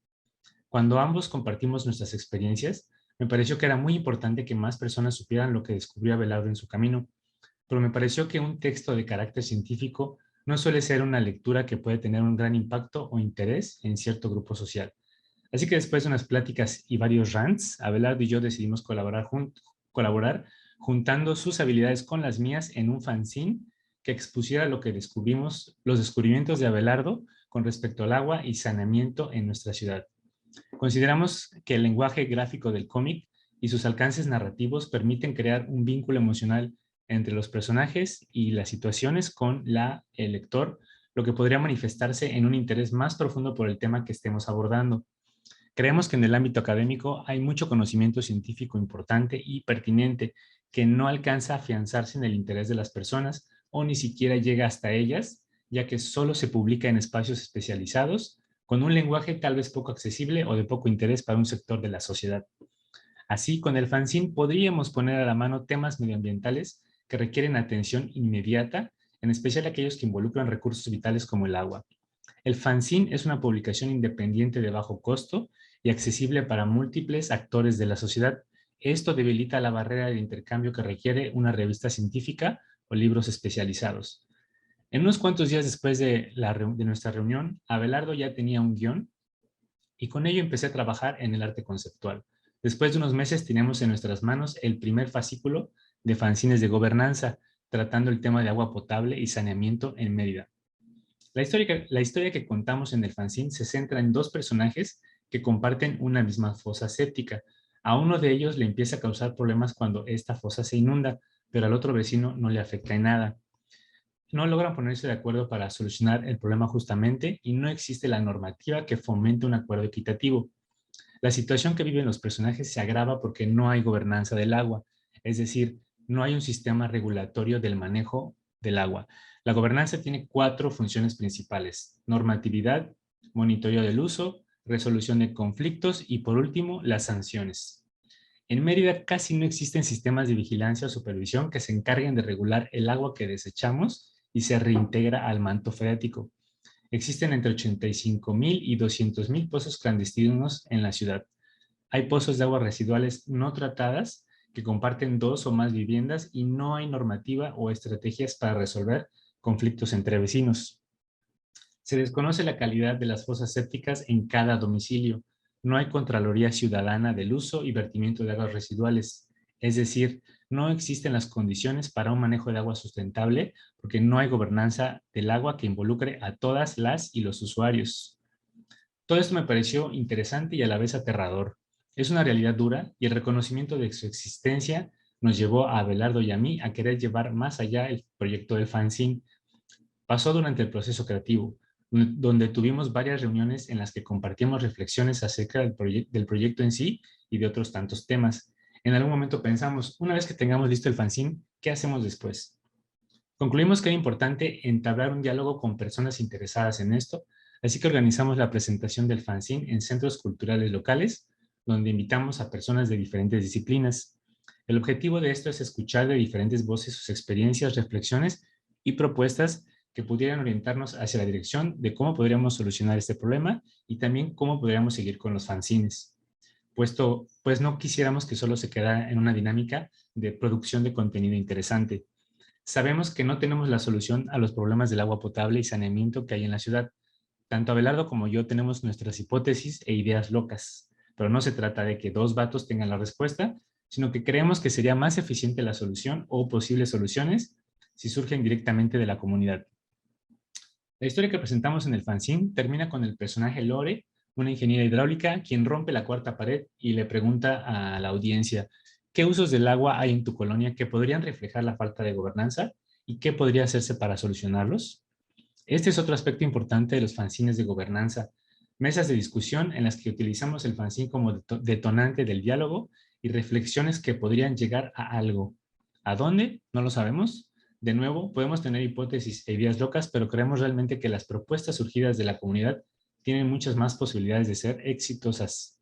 Cuando ambos compartimos nuestras experiencias, me pareció que era muy importante que más personas supieran lo que descubrió Abelardo en su camino, pero me pareció que un texto de carácter científico no suele ser una lectura que puede tener un gran impacto o interés en cierto grupo social. Así que después de unas pláticas y varios rants, Abelardo y yo decidimos colaborar juntando sus habilidades con las mías en un fanzine que expusiera lo que descubrimos, los descubrimientos de Abelardo con respecto al agua y saneamiento en nuestra ciudad. Consideramos que el lenguaje gráfico del cómic y sus alcances narrativos permiten crear un vínculo emocional entre los personajes y las situaciones con el lector, lo que podría manifestarse en un interés más profundo por el tema que estemos abordando. Creemos que en el ámbito académico hay mucho conocimiento científico importante y pertinente que no alcanza a afianzarse en el interés de las personas o ni siquiera llega hasta ellas, ya que solo se publica en espacios especializados, con un lenguaje tal vez poco accesible o de poco interés para un sector de la sociedad. Así, con el fanzine podríamos poner a la mano temas medioambientales que requieren atención inmediata, en especial aquellos que involucran recursos vitales como el agua. El fanzine es una publicación independiente de bajo costo y accesible para múltiples actores de la sociedad. Esto debilita la barrera de intercambio que requiere una revista científica o libros especializados. En unos cuantos días después de nuestra reunión, Abelardo ya tenía un guión y con ello empecé a trabajar en el arte conceptual. Después de unos meses teníamos en nuestras manos el primer fascículo de fanzines de gobernanza, tratando el tema de agua potable y saneamiento en Mérida. La historia que contamos en el fanzine se centra en dos personajes que comparten una misma fosa séptica. A uno de ellos le empieza a causar problemas cuando esta fosa se inunda, pero al otro vecino no le afecta en nada. No logran ponerse de acuerdo para solucionar el problema justamente y no existe la normativa que fomente un acuerdo equitativo. La situación que viven los personajes se agrava porque no hay gobernanza del agua, es decir, no hay un sistema regulatorio del manejo del agua. La gobernanza tiene 4 funciones principales: normatividad, monitoreo del uso, resolución de conflictos y, por último, las sanciones. En Mérida casi no existen sistemas de vigilancia o supervisión que se encarguen de regular el agua que desechamos y se reintegra al manto freático. Existen entre 85,000 y 200,000 pozos clandestinos en la ciudad. Hay pozos de aguas residuales no tratadas que comparten 2 o más viviendas y no hay normativa o estrategias para resolver conflictos entre vecinos. Se desconoce la calidad de las fosas sépticas en cada domicilio. No hay Contraloría Ciudadana del uso y vertimiento de aguas residuales. Es decir, no existen las condiciones para un manejo de agua sustentable porque no hay gobernanza del agua que involucre a todas las y los usuarios. Todo esto me pareció interesante y a la vez aterrador. Es una realidad dura y el reconocimiento de su existencia nos llevó a Abelardo y a mí a querer llevar más allá el proyecto del fanzine. Pasó durante el proceso creativo, donde tuvimos varias reuniones en las que compartimos reflexiones acerca del proyecto en sí y de otros tantos temas. En algún momento pensamos, una vez que tengamos listo el fanzine, ¿qué hacemos después? Concluimos que era importante entablar un diálogo con personas interesadas en esto, así que organizamos la presentación del fanzine en centros culturales locales, donde invitamos a personas de diferentes disciplinas. El objetivo de esto es escuchar de diferentes voces sus experiencias, reflexiones y propuestas que pudieran orientarnos hacia la dirección de cómo podríamos solucionar este problema y también cómo podríamos seguir con los fanzines. Pues no quisiéramos que solo se quedara en una dinámica de producción de contenido interesante. Sabemos que no tenemos la solución a los problemas del agua potable y saneamiento que hay en la ciudad. Tanto Abelardo como yo tenemos nuestras hipótesis e ideas locas, pero no se trata de que 2 vatos tengan la respuesta, sino que creemos que sería más eficiente la solución o posibles soluciones si surgen directamente de la comunidad. La historia que presentamos en el fanzine termina con el personaje Lore, una ingeniera hidráulica, quien rompe la 4ª pared y le pregunta a la audiencia: ¿qué usos del agua hay en tu colonia que podrían reflejar la falta de gobernanza y qué podría hacerse para solucionarlos? Este es otro aspecto importante de los fanzines de gobernanza: mesas de discusión en las que utilizamos el fanzine como detonante del diálogo y reflexiones que podrían llegar a algo. ¿A dónde? No lo sabemos. De nuevo, podemos tener hipótesis e ideas locas, pero creemos realmente que las propuestas surgidas de la comunidad tienen muchas más posibilidades de ser exitosas.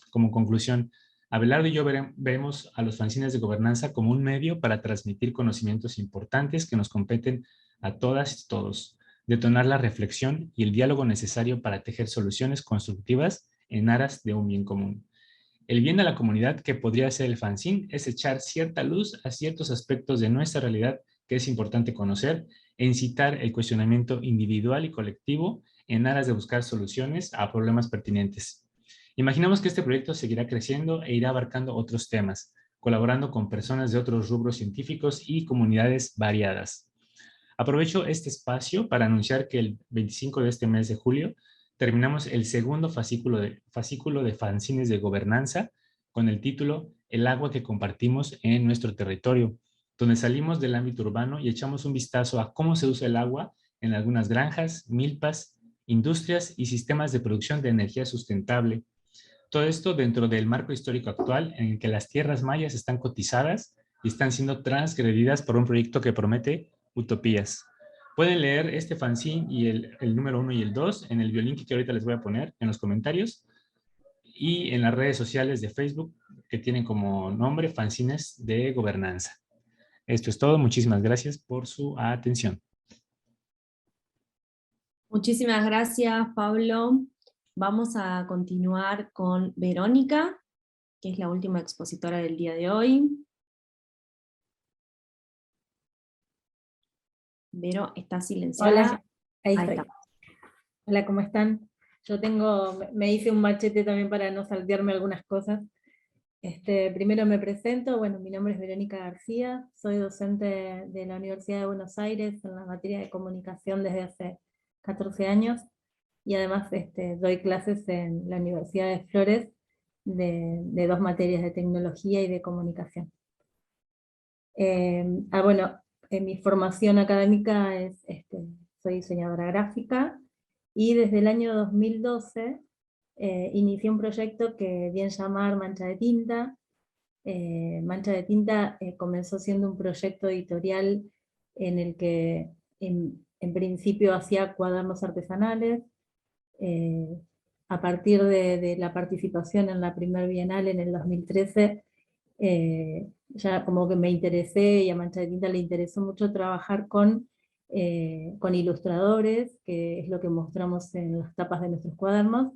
Como conclusión, Abelardo y yo vemos a los fanzines de gobernanza como un medio para transmitir conocimientos importantes que nos competen a todas y todos, detonar la reflexión y el diálogo necesario para tejer soluciones constructivas en aras de un bien común. El bien de la comunidad que podría ser el fanzine es echar cierta luz a ciertos aspectos de nuestra realidad que es importante conocer e incitar el cuestionamiento individual y colectivo en aras de buscar soluciones a problemas pertinentes. Imaginamos que este proyecto seguirá creciendo e irá abarcando otros temas, colaborando con personas de otros rubros científicos y comunidades variadas. Aprovecho este espacio para anunciar que el 25 de este mes de julio terminamos el segundo fascículo de fanzines de gobernanza con el título El agua que compartimos en nuestro territorio, donde salimos del ámbito urbano y echamos un vistazo a cómo se usa el agua en algunas granjas, milpas, industrias y sistemas de producción de energía sustentable. Todo esto dentro del marco histórico actual en el que las tierras mayas están cotizadas y están siendo transgredidas por un proyecto que promete utopías. Pueden leer este fanzine y el número 1 y el 2 en el biolink que ahorita les voy a poner en los comentarios y en las redes sociales de Facebook que tienen como nombre Fanzines de Gobernanza. Esto es todo. Muchísimas gracias por su atención. Muchísimas gracias, Pablo. Vamos a continuar con Verónica, que es la última expositora del día de hoy. Vero, está silenciada. Hola, ahí Ahí estoy. está. Hola, ¿cómo están? Yo me hice un machete también para no saltearme algunas cosas. Primero me presento, bueno, mi nombre es Verónica García, soy docente de la Universidad de Buenos Aires en la materia de comunicación desde hace 14 años, y además doy clases en la Universidad de Flores de dos materias de tecnología y de comunicación. Bueno, mi formación académica es, soy diseñadora gráfica, y desde el año 2012 inicié un proyecto que di en llamar Mancha de Tinta. Mancha de Tinta comenzó siendo un proyecto editorial en el que en principio hacía cuadernos artesanales. A partir de la participación en la primer Bienal en el 2013, ya como que me interesé, y a Mancha de Tinta le interesó mucho trabajar con ilustradores, que es lo que mostramos en las tapas de nuestros cuadernos.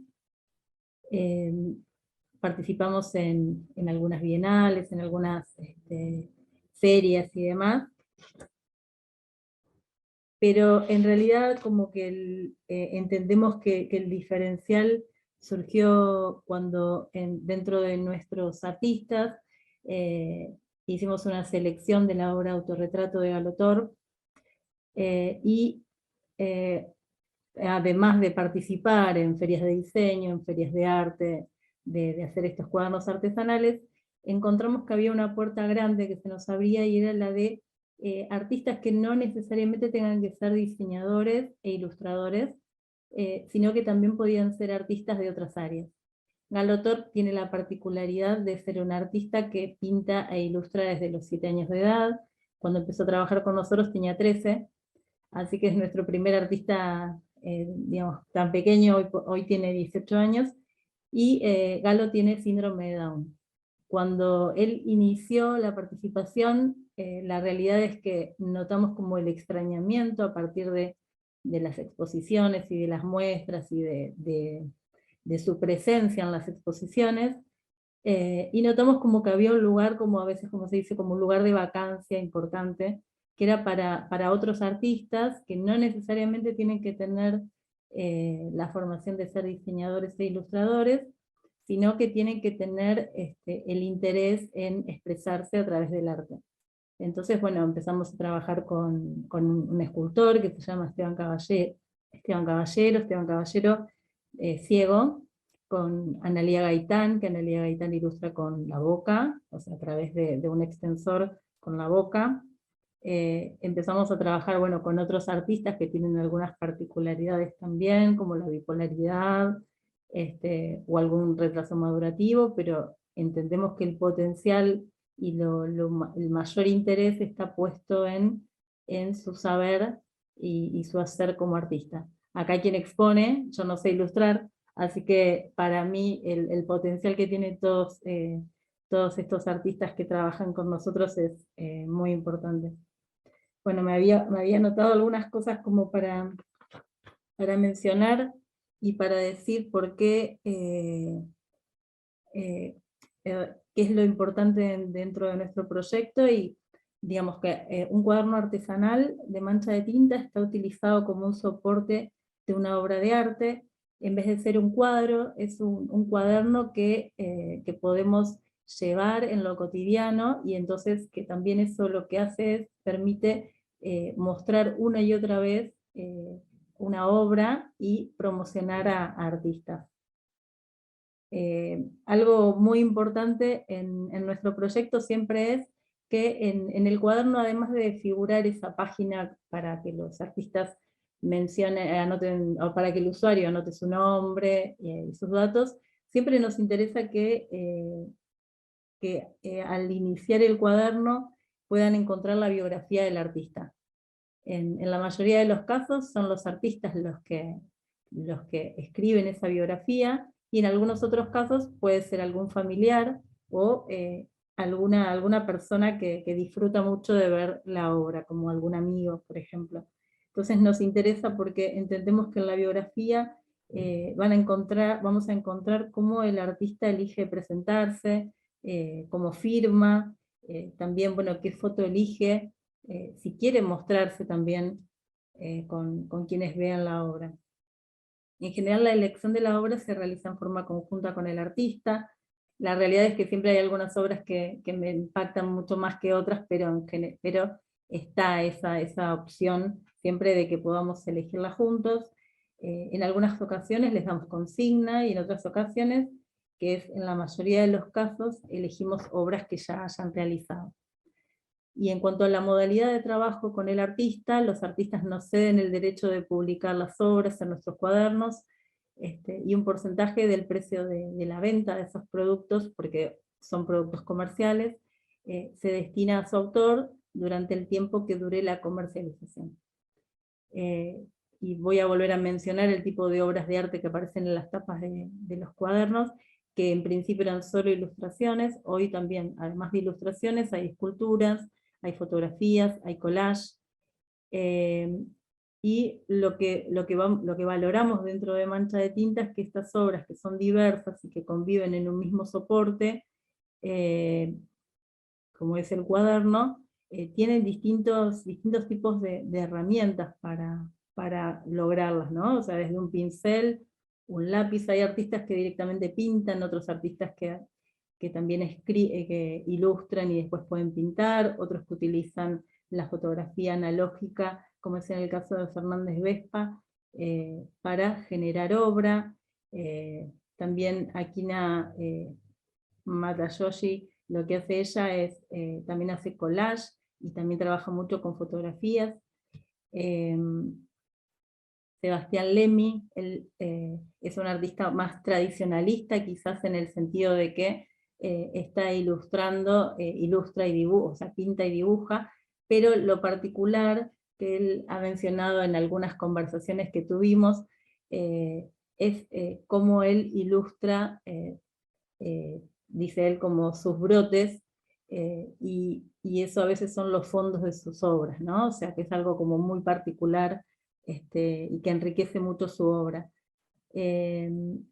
Participamos en algunas bienales, en algunas ferias y demás, pero en realidad como que entendemos que el diferencial surgió cuando dentro de nuestros artistas hicimos una selección de la obra Autorretrato de Galotor, y además de participar en ferias de diseño, en ferias de arte, de hacer estos cuadernos artesanales, encontramos que había una puerta grande que se nos abría, y era la de artistas que no necesariamente tengan que ser diseñadores e ilustradores, sino que también podían ser artistas de otras áreas. Galotor tiene la particularidad de ser un artista que pinta e ilustra desde los 7 años de edad. Cuando empezó a trabajar con nosotros tenía 13, así que es nuestro primer artista digamos, tan pequeño, hoy tiene 18 años, y Galo tiene síndrome de Down. Cuando él inició la participación, la realidad es que notamos como el extrañamiento a partir de las exposiciones y de las muestras y de su presencia en las exposiciones, y notamos como que había un lugar, como a veces como se dice, como un lugar de vacancia importante, que era para otros artistas que no necesariamente tienen que tener la formación de ser diseñadores e ilustradores, sino que tienen que tener el interés en expresarse a través del arte. Entonces, bueno, empezamos a trabajar con un escultor que se llama Esteban Caballero, ciego, con Analía Gaitán, que Analía Gaitán ilustra con la boca, o sea, a través de un extensor con la boca. Empezamos a trabajar, bueno, con otros artistas que tienen algunas particularidades también, como la bipolaridad, o algún retraso madurativo, pero entendemos que el potencial y el mayor interés está puesto en su saber y su hacer como artista. Acá hay quien expone, yo no sé ilustrar, así que para mí el potencial que tienen todos estos artistas que trabajan con nosotros es muy importante. Bueno, me había anotado algunas cosas como para mencionar y para decir por qué, qué es lo importante dentro de nuestro proyecto, y digamos que un cuaderno artesanal de mancha de tinta está utilizado como un soporte de una obra de arte. En vez de ser un cuadro, es un cuaderno que podemos llevar en lo cotidiano, y entonces que también eso lo que hace es, permite mostrar una y otra vez una obra y promocionar a artistas. Algo muy importante en nuestro proyecto siempre es que en el cuaderno, además de figurar esa página para que los artistas anoten, o para que el usuario anote su nombre y sus datos, siempre nos interesa que al iniciar el cuaderno puedan encontrar la biografía del artista. En la mayoría de los casos son los artistas los que escriben esa biografía, y en algunos otros casos puede ser algún familiar o alguna persona que disfruta mucho de ver la obra, como algún amigo, por ejemplo. Entonces nos interesa porque entendemos que en la biografía vamos a encontrar cómo el artista elige presentarse, cómo firma, también, bueno, qué foto elige, si quiere mostrarse también con quienes vean la obra. En general la elección de la obra se realiza en forma conjunta con el artista. La realidad es que siempre hay algunas obras que me impactan mucho más que otras, pero está esa opción siempre de que podamos elegirla juntos. En algunas ocasiones les damos consigna, y en otras ocasiones, que es en la mayoría de los casos, elegimos obras que ya hayan realizado. Y en cuanto a la modalidad de trabajo con el artista, los artistas nos ceden el derecho de publicar las obras en nuestros cuadernos, y un porcentaje del precio de la venta de esos productos, porque son productos comerciales, se destina a su autor durante el tiempo que dure la comercialización. Y voy a volver a mencionar el tipo de obras de arte que aparecen en las tapas de los cuadernos, que en principio eran solo ilustraciones. Hoy también, además de ilustraciones, hay esculturas, hay fotografías, hay collage, y lo que valoramos dentro de Mancha de Tinta es que estas obras, que son diversas y que conviven en un mismo soporte, como es el cuaderno, tienen distintos tipos de herramientas para lograrlas, ¿no? O sea, desde un pincel, un lápiz. Hay artistas que directamente pintan, otros artistas que también que ilustran y después pueden pintar, otros que utilizan la fotografía analógica, como es en el caso de Fernández Vespa, para generar obra. También Akina Matayoshi, lo que hace ella es, también hace collage, y también trabaja mucho con fotografías. Sebastián Lemmy, él es un artista más tradicionalista, quizás en el sentido de que está ilustrando, ilustra y dibuja, o sea, pinta y dibuja, pero lo particular que él ha mencionado en algunas conversaciones que tuvimos, es cómo él ilustra, dice él, como sus brotes, y eso a veces son los fondos de sus obras, ¿no? O sea, que es algo como muy particular, y que enriquece mucho su obra. En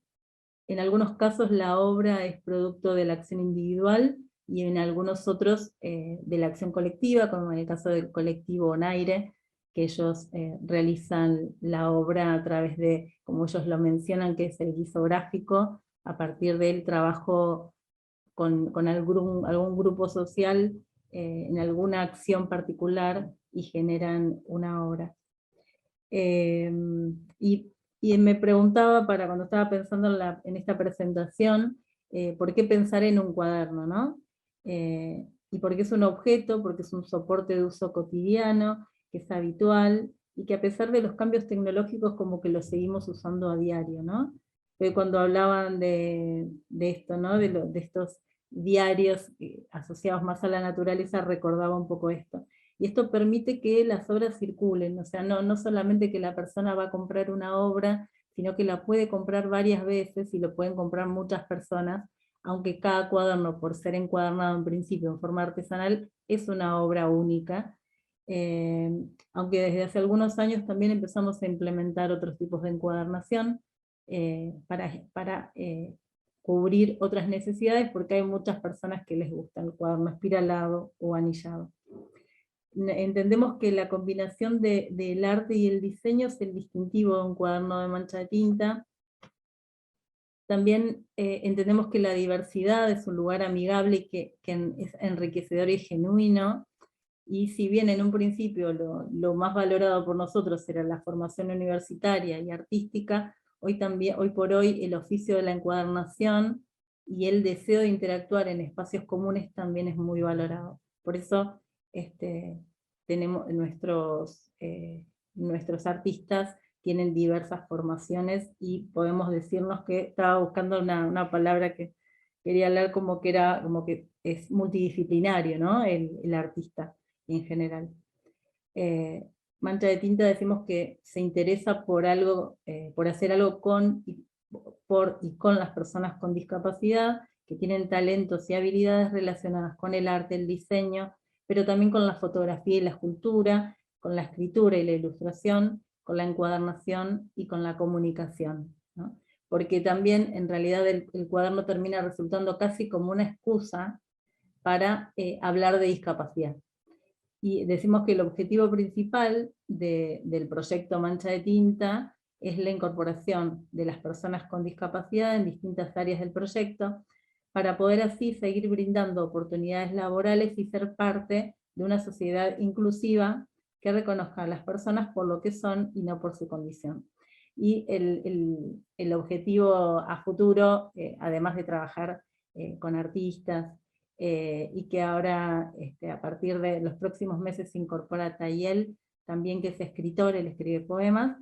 algunos casos la obra es producto de la acción individual, y en algunos otros de la acción colectiva, como en el caso del colectivo Onaire, que ellos realizan la obra a través de, como ellos lo mencionan, que es el guisográfico, a partir del trabajo con algún grupo social en alguna acción particular, y generan una obra. Y me preguntaba, cuando estaba pensando en esta presentación, ¿por qué pensar en un cuaderno, no? Y porque es un objeto, porque es un soporte de uso cotidiano, que es habitual, y que a pesar de los cambios tecnológicos como que lo seguimos usando a diario, ¿no? Cuando hablaban de esto, ¿no? De estos diarios asociados más a la naturaleza, recordaba un poco esto. Y esto permite que las obras circulen, o sea, no solamente que la persona va a comprar una obra, sino que la puede comprar varias veces, y lo pueden comprar muchas personas, aunque cada cuaderno, por ser encuadernado en principio en forma artesanal, es una obra única. Aunque desde hace algunos años también empezamos a implementar otros tipos de encuadernación, para cubrir otras necesidades, porque hay muchas personas que les gusta el cuaderno espiralado o anillado. Entendemos que la combinación del arte y el diseño es el distintivo de un cuaderno de Mancha de Tinta. También entendemos que la diversidad es un lugar amigable y que es enriquecedor y genuino, y si bien en un principio lo más valorado por nosotros era la formación universitaria y artística, hoy por hoy el oficio de la encuadernación y el deseo de interactuar en espacios comunes también es muy valorado. Por eso tenemos nuestros artistas tienen diversas formaciones, y podemos decirnos que, estaba buscando una palabra que quería hablar, como que es multidisciplinario, ¿no? El artista en general. Mancha de Tinta decimos que se interesa por algo, por hacer algo con y con las personas con discapacidad, que tienen talentos y habilidades relacionadas con el arte, el diseño, pero también con la fotografía y la escultura, con la escritura y la ilustración, con la encuadernación y con la comunicación, ¿no? Porque también en realidad el cuaderno termina resultando casi como una excusa para hablar de discapacidad. Y decimos que el objetivo principal del proyecto Mancha de Tinta es la incorporación de las personas con discapacidad en distintas áreas del proyecto, para poder así seguir brindando oportunidades laborales y ser parte de una sociedad inclusiva que reconozca a las personas por lo que son y no por su condición. Y el objetivo a futuro, además de trabajar con artistas, y que ahora a partir de los próximos meses se incorpora Tayel, también que es escritor, él escribe poemas.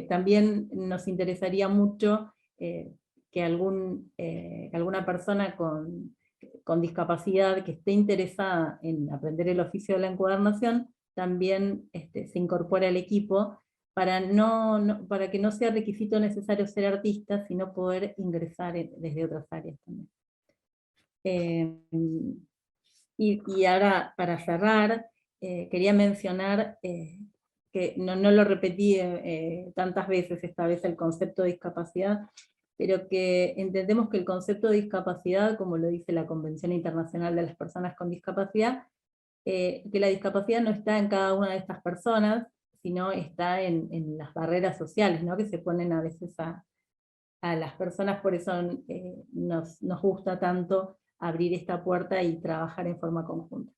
También nos interesaría mucho que alguna persona con discapacidad que esté interesada en aprender el oficio de la encuadernación también se incorpore al equipo, para que no sea requisito necesario ser artista, sino poder ingresar desde otras áreas también. Y ahora, para cerrar, quería mencionar que no lo repetí tantas veces esta vez el concepto de discapacidad, pero que entendemos que el concepto de discapacidad, como lo dice la Convención Internacional de las Personas con Discapacidad, que la discapacidad no está en cada una de estas personas, sino está en las barreras sociales, ¿no?, que se ponen a veces a las personas. Por eso nos gusta tanto abrir esta puerta y trabajar en forma conjunta.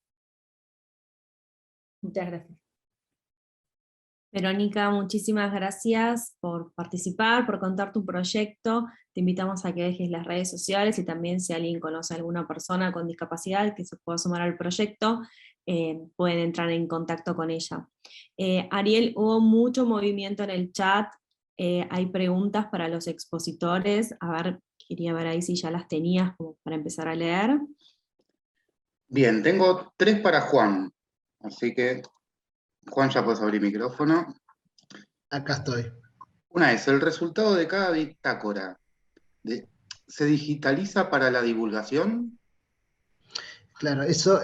Muchas gracias. Verónica, muchísimas gracias por participar, por contar tu proyecto. Te invitamos a que dejes las redes sociales, y también si alguien conoce a alguna persona con discapacidad que se pueda sumar al proyecto, pueden entrar en contacto con ella. Ariel, hubo mucho movimiento en el chat, hay preguntas para los expositores. A ver, quería ver ahí si ya las tenías como para empezar a leer. Bien, tengo 3 para Juan, así que Juan, ya puedes abrir micrófono. Acá estoy. Una es, ¿el resultado de cada bitácora se digitaliza para la divulgación? Claro, eso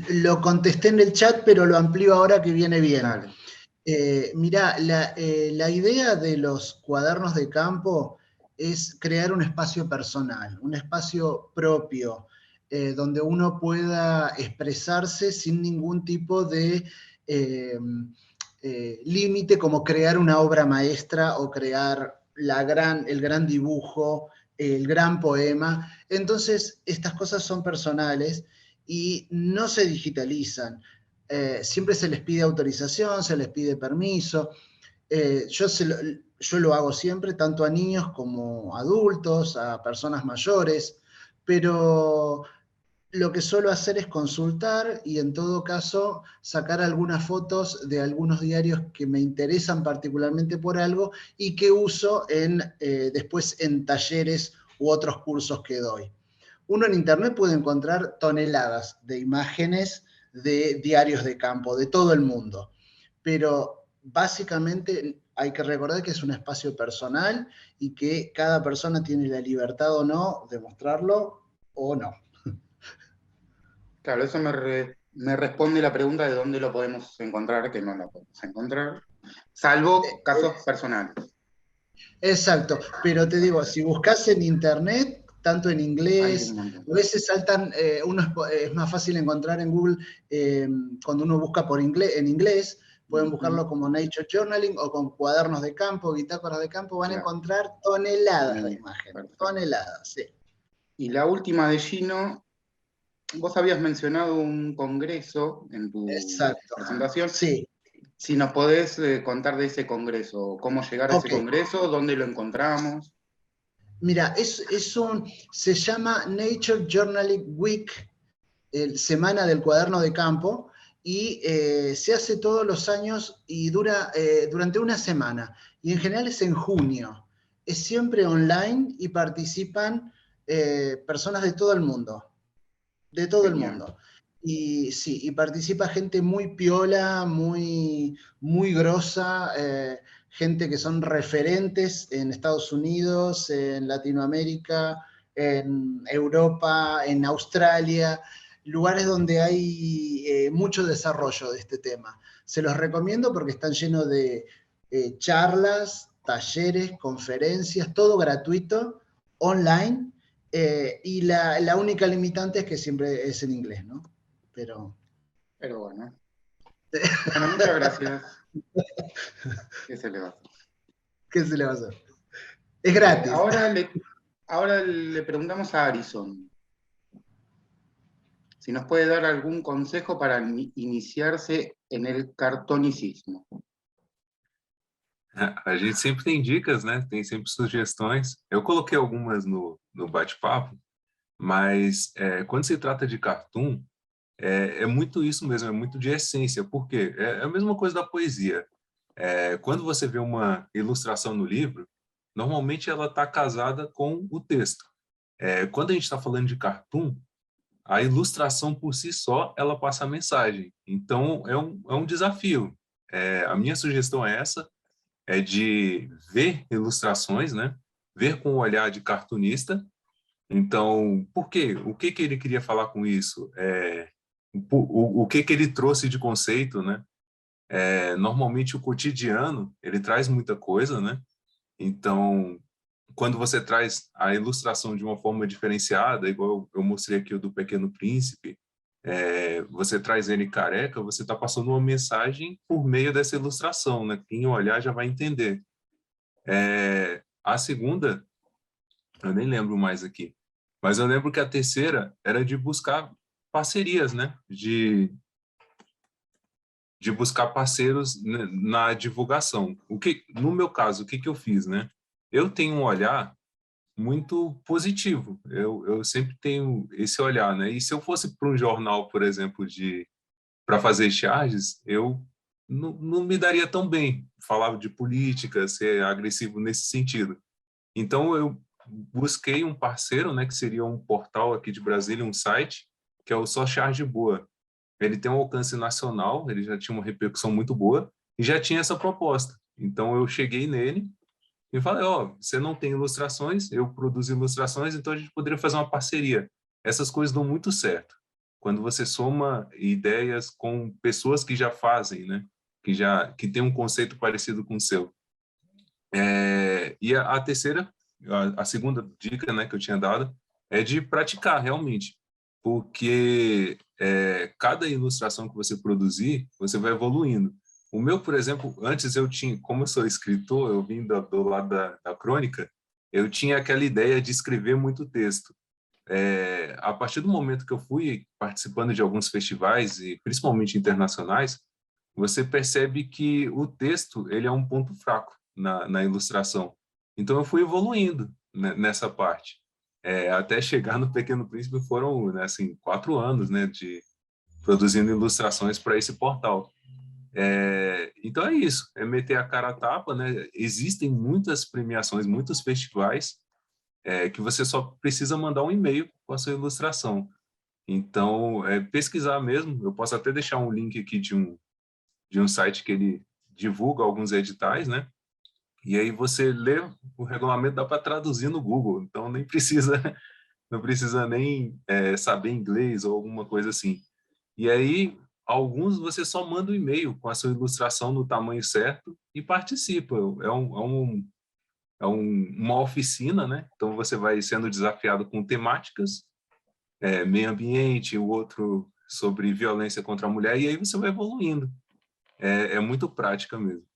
lo contesté en el chat, pero lo amplío ahora que viene bien. Mirá, la idea de los cuadernos de campo es crear un espacio personal, un espacio propio, donde uno pueda expresarse sin ningún tipo de límite, como crear una obra maestra o crear el gran dibujo, el gran poema. Entonces, estas cosas son personales y no se digitalizan. Siempre se les pide autorización, se les pide permiso. Yo lo hago siempre, tanto a niños como a adultos, a personas mayores, pero lo que suelo hacer es consultar y en todo caso sacar algunas fotos de algunos diarios que me interesan particularmente por algo y que uso después en talleres u otros cursos que doy. Uno en internet puede encontrar toneladas de imágenes de diarios de campo de todo el mundo, pero básicamente hay que recordar que es un espacio personal y que cada persona tiene la libertad o no de mostrarlo o no. Claro, eso me responde la pregunta de dónde lo podemos encontrar, que no lo podemos encontrar, salvo casos personales. Exacto, pero te digo, si buscas en internet, tanto en inglés, a veces saltan, es más fácil encontrar en Google, cuando uno busca en inglés, pueden buscarlo como Nature Journaling o con cuadernos de campo, bitácoras de campo, van a encontrar toneladas de imágenes, toneladas, sí. Y la última de Gino, vos habías mencionado un congreso en tu presentación. Sí. Si nos podés contar de ese congreso, cómo llegar a ese congreso, dónde lo encontramos. Mira, se llama Nature Journaling Week, Semana del Cuaderno de Campo, y se hace todos los años y dura durante una semana, y en general es en junio. Es siempre online y participan personas de todo el mundo. De todo el mundo. Y sí, y participa gente muy piola, muy grosa, gente que son referentes en Estados Unidos, en Latinoamérica, en Europa, en Australia, lugares donde hay mucho desarrollo de este tema. Se los recomiendo porque están llenos de charlas, talleres, conferencias, todo gratuito, online, y la única limitante es que siempre es en inglés, ¿no? Pero bueno. Bueno, muchas gracias. ¿Qué se le va a hacer? ¿Qué se le va a hacer? Es gratis. Ahora le preguntamos a Arison si nos puede dar algún consejo para iniciarse en el cartonicismo. A gente sempre tem dicas, né? Tem sempre sugestões. Eu coloquei algumas no bate-papo, mas quando se trata de cartoon, é muito isso mesmo, é muito de essência. Por quê? É a mesma coisa da poesia. Quando você vê uma ilustração no livro, normalmente ela está casada com o texto. Quando a gente está falando de cartoon, a ilustração por si só, ela passa a mensagem. Então, é um desafio. A minha sugestão é essa, é de ver ilustrações, né? Ver com o olhar de cartunista. Então, por quê? O que ele queria falar com isso? O que ele trouxe de conceito, né? Normalmente o cotidiano, ele traz muita coisa, né? Então, quando você traz a ilustração de uma forma diferenciada, igual eu mostrei aqui o do Pequeno Príncipe, você traz ele careca, você está passando uma mensagem por meio dessa ilustração, né? Quem olhar já vai entender. A segunda, eu nem lembro mais aqui, mas eu lembro que a terceira era de buscar parcerias, né? De buscar parceiros na divulgação. No meu caso, o que eu fiz, né? Eu tenho um olhar muito positivo. Eu sempre tenho esse olhar, né? E se eu fosse para um jornal, por exemplo, para fazer charges, eu não me daria tão bem. Falava de política, ser agressivo nesse sentido. Então, eu busquei um parceiro, né? Que seria um portal aqui de Brasília, um site, que é o Só Charge Boa. Ele tem um alcance nacional, ele já tinha uma repercussão muito boa e já tinha essa proposta. Então, eu cheguei nele e falei, você não tem ilustrações, eu produzo ilustrações, então a gente poderia fazer uma parceria. Essas coisas dão muito certo. Quando você soma ideias com pessoas que já fazem, né? Que tem um conceito parecido com o seu. E a terceira, a segunda dica, né, que eu tinha dado, é de praticar realmente. Porque cada ilustração que você produzir, você vai evoluindo. O meu, por exemplo, antes eu tinha, como eu sou escritor, eu vim do lado da crônica, eu tinha aquela ideia de escrever muito texto. A partir do momento que eu fui participando de alguns festivais, e principalmente internacionais, você percebe que o texto ele é um ponto fraco na ilustração. Então eu fui evoluindo nessa parte. Até chegar no Pequeno Príncipe foram, né, assim, 4 anos, né, de produzindo ilustrações para esse portal. Então é isso, é meter a cara a tapa, né? Existem muitas premiações, muitos festivais que você só precisa mandar um e-mail com a sua ilustração. Então, pesquisar mesmo, eu posso até deixar um link aqui de um site que ele divulga alguns editais, né? E aí você lê o regulamento, dá para traduzir no Google, então não precisa nem saber inglês ou alguma coisa assim. E aí, alguns você só manda um e-mail com a sua ilustração no tamanho certo e participa. É uma oficina, né? Então você vai sendo desafiado com temáticas, meio ambiente, o outro sobre violência contra a mulher, e aí você vai evoluindo. É muito prática mesmo.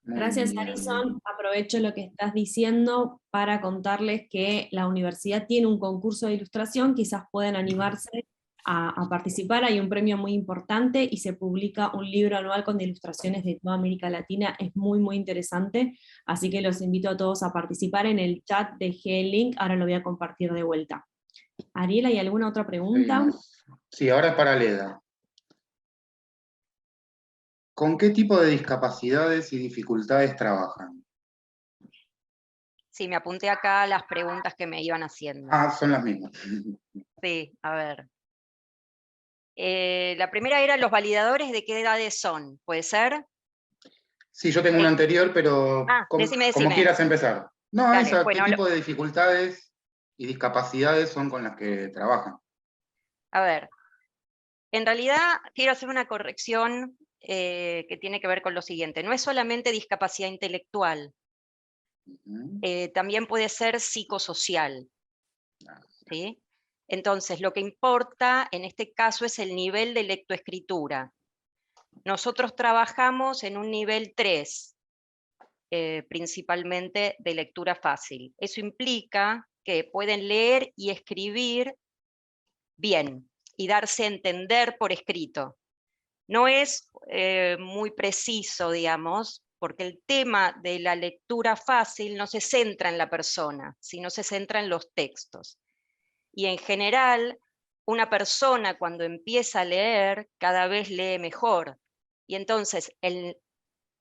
Gracias, Arison. Aprovecho lo que estás diciendo para contarles que la universidad tiene un concurso de ilustración, quizás pueden animarse a participar, hay un premio muy importante y se publica un libro anual con ilustraciones de toda América Latina, es muy muy interesante, así que los invito a todos a participar. En el chat dejé el link, ahora lo voy a compartir de vuelta. Ariel, ¿hay alguna otra pregunta? Sí, ahora para Leda. ¿Con qué tipo de discapacidades y dificultades trabajan? Sí, me apunté acá las preguntas que me iban haciendo. Son las mismas. Sí, a ver. La primera era, ¿los validadores de qué edades son? ¿Puede ser? Sí, yo tengo una anterior, pero como decime. quieras empezar. No, Dale, esa, bueno, ¿qué tipo de dificultades y discapacidades son con las que trabajan? A ver, en realidad quiero hacer una corrección que tiene que ver con lo siguiente. No es solamente discapacidad intelectual, también puede ser psicosocial. ¿Sí? Entonces, lo que importa en este caso es el nivel de lectoescritura. Nosotros trabajamos en un nivel 3, principalmente de lectura fácil. Eso implica que pueden leer y escribir bien y darse a entender por escrito. No es muy preciso, digamos, porque el tema de la lectura fácil no se centra en la persona, sino se centra en los textos. Y en general, una persona cuando empieza a leer, cada vez lee mejor. Y entonces el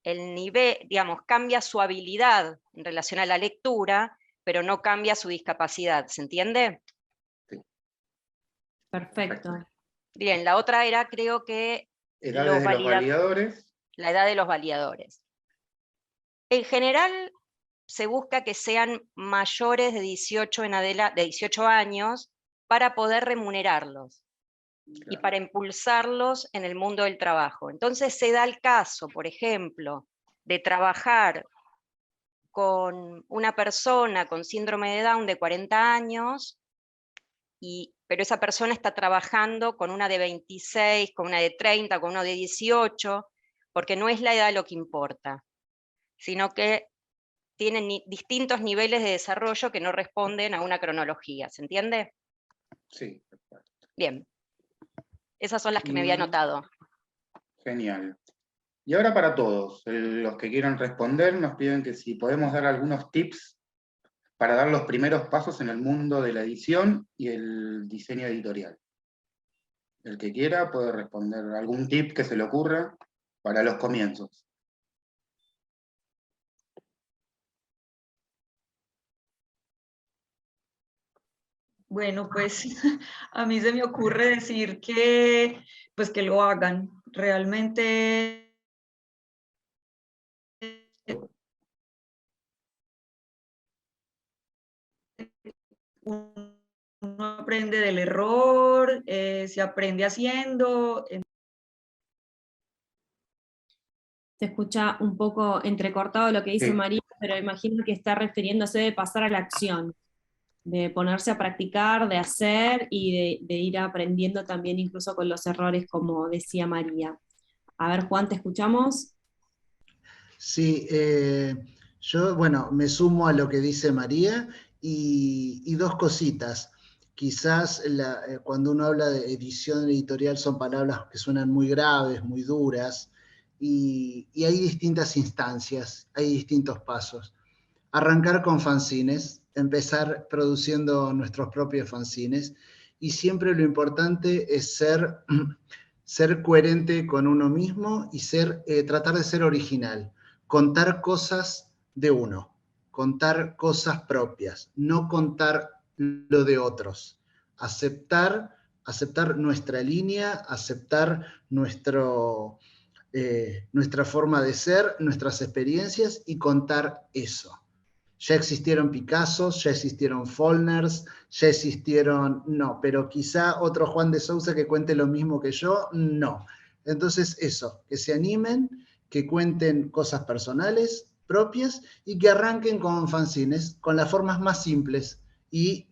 nivel, digamos, cambia su habilidad en relación a la lectura, pero no cambia su discapacidad. ¿Se entiende? Perfecto. Bien, la otra era, creo que Edades de los validadores. La edad de los validadores. En general, se busca que sean mayores de 18 años para poder remunerarlos y para impulsarlos en el mundo del trabajo. Entonces se da el caso, por ejemplo, de trabajar con una persona con síndrome de Down de 40 años, pero esa persona está trabajando con una de 26, con una de 30, con una de 18, porque no es la edad lo que importa, sino que tienen distintos niveles de desarrollo que no responden a una cronología. ¿Se entiende? Sí. Bien. Esas son las que me había anotado. Genial. Y ahora para todos, los que quieran responder, nos piden que si podemos dar algunos tips para dar los primeros pasos en el mundo de la edición y el diseño editorial. El que quiera puede responder algún tip que se le ocurra para los comienzos. Bueno, pues a mí se me ocurre decir que, pues que lo hagan. Realmente uno aprende del error, se aprende haciendo. Se escucha un poco entrecortado lo que dice María, pero imagino que está refiriéndose de pasar a la acción, de ponerse a practicar, de hacer y de ir aprendiendo también incluso con los errores, como decía María. A ver, Juan, ¿te escuchamos? Sí, yo, bueno, me sumo a lo que dice María y dos cositas. Quizás cuando uno habla de edición editorial son palabras que suenan muy graves, muy duras, y hay distintas instancias, hay distintos pasos. Arrancar con fanzines, empezar produciendo nuestros propios fanzines, y siempre lo importante es ser coherente con uno mismo y tratar de ser original. Contar cosas de uno, contar cosas propias, no contar lo de otros. Aceptar nuestra línea, aceptar nuestra forma de ser, nuestras experiencias y contar eso. Ya existieron Picassos, ya existieron Follners, ya existieron, no, pero quizá otro Juan de Sousa que cuente lo mismo que yo, no. Entonces eso, que se animen, que cuenten cosas personales, propias, y que arranquen con fanzines, con las formas más simples, y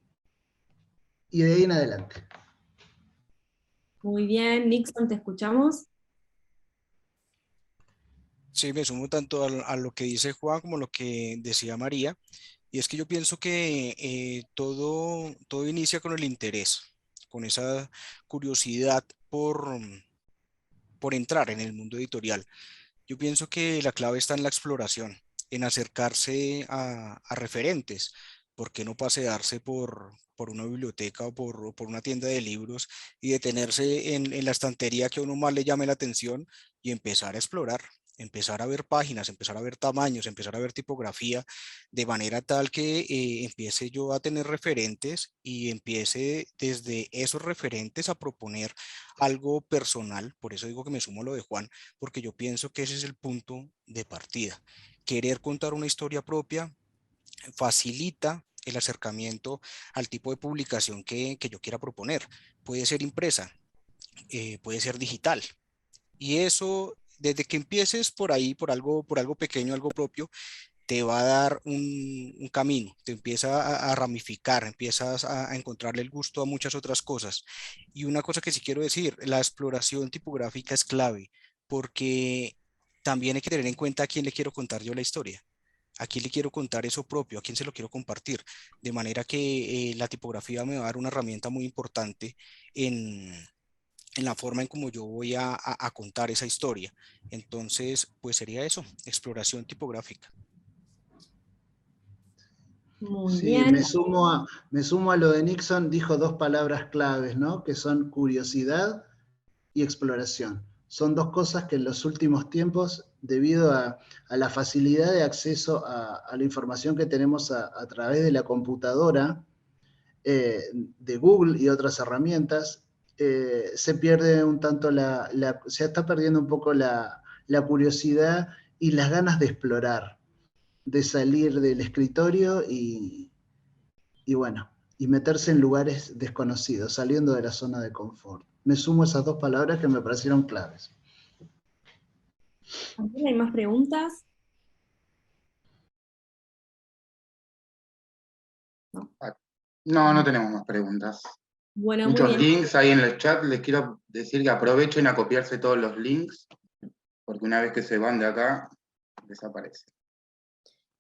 de ahí en adelante. Muy bien, Nixon, ¿te escuchamos? Sí, me sumo tanto a lo que dice Juan como lo que decía María, y es que yo pienso que todo inicia con el interés, con esa curiosidad por entrar en el mundo editorial. Yo pienso que la clave está en la exploración, en acercarse a referentes. ¿Por qué no pasearse por una biblioteca o por una tienda de libros y detenerse en la estantería que a uno más le llame la atención y empezar a explorar? empezar a ver páginas, empezar a ver tamaños, empezar a ver tipografía, de manera tal que empiece yo a tener referentes y empiece desde esos referentes a proponer algo personal. Por eso digo que me sumo a lo de Juan, porque yo pienso que ese es el punto de partida. Querer contar una historia propia facilita el acercamiento al tipo de publicación que yo quiera proponer. Puede ser impresa, puede ser digital. Y eso, desde que empieces por ahí, por algo pequeño, algo propio, te va a dar un camino, te empieza a ramificar, empiezas a encontrarle el gusto a muchas otras cosas. Y una cosa que sí quiero decir, la exploración tipográfica es clave, porque también hay que tener en cuenta a quién le quiero contar yo la historia. ¿A quién le quiero contar eso propio? ¿A quién se lo quiero compartir? De manera que la tipografía me va a dar una herramienta muy importante en la forma en cómo yo voy a contar esa historia. Entonces, pues sería eso, exploración tipográfica. Muy Sí, bien. me sumo a lo de Nixon, dijo dos palabras claves, ¿no? Que son curiosidad y exploración. Son dos cosas que en los últimos tiempos, debido a la facilidad de acceso a la información que tenemos a través de la computadora, de Google y otras herramientas, se pierde un tanto se está perdiendo un poco la curiosidad y las ganas de explorar, de salir del escritorio y bueno, y meterse en lugares desconocidos, saliendo de la zona de confort. Me sumo a esas dos palabras que me parecieron claves. ¿Hay más preguntas? No, no tenemos más preguntas. Bueno, Muchos muy bien. links ahí en el chat. Les quiero decir que aprovechen a copiarse todos los links, porque una vez que se van de acá, desaparecen.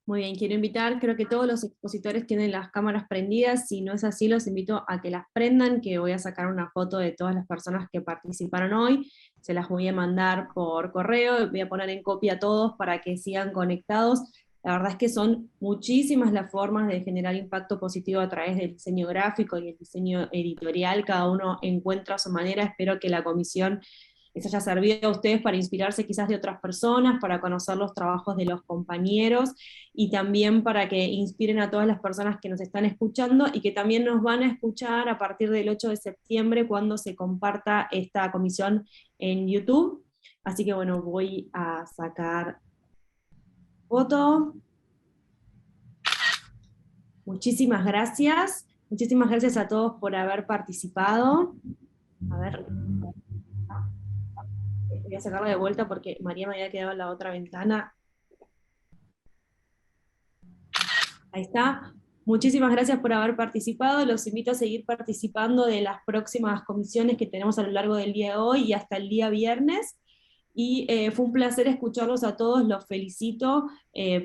Muy bien, quiero invitar, creo que todos los expositores tienen las cámaras prendidas, si no es así los invito a que las prendan, que voy a sacar una foto de todas las personas que participaron hoy, se las voy a mandar por correo, voy a poner en copia a todos para que sigan conectados. La verdad es que son muchísimas las formas de generar impacto positivo a través del diseño gráfico y el diseño editorial, cada uno encuentra su manera, espero que la comisión les haya servido a ustedes para inspirarse quizás de otras personas, para conocer los trabajos de los compañeros, y también para que inspiren a todas las personas que nos están escuchando, y que también nos van a escuchar a partir del 8 de septiembre, cuando se comparta esta comisión en YouTube. Así que bueno, voy a sacar foto. Muchísimas gracias a todos por haber participado. A ver, voy a sacarla de vuelta porque María me había quedado en la otra ventana. Ahí está. Muchísimas gracias por haber participado. Los invito a seguir participando de las próximas comisiones que tenemos a lo largo del día de hoy y hasta el día viernes. Y fue un placer escucharlos a todos, los felicito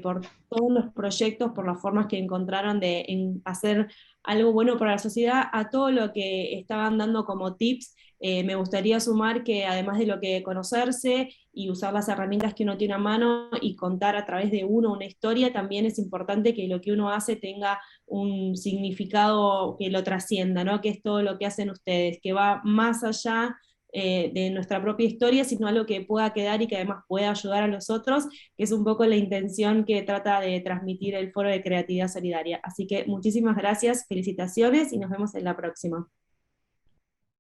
por todos los proyectos, por las formas que encontraron en hacer algo bueno para la sociedad, a todo lo que estaban dando como tips. Me gustaría sumar que además de lo que conocerse y usar las herramientas que uno tiene a mano y contar a través de uno una historia, también es importante que lo que uno hace tenga un significado que lo trascienda, ¿no? Que es todo lo que hacen ustedes, que va más allá de nuestra propia historia, sino algo que pueda quedar y que además pueda ayudar a los otros, que es un poco la intención que trata de transmitir el Foro de Creatividad Solidaria. Así que muchísimas gracias, felicitaciones y nos vemos en la próxima.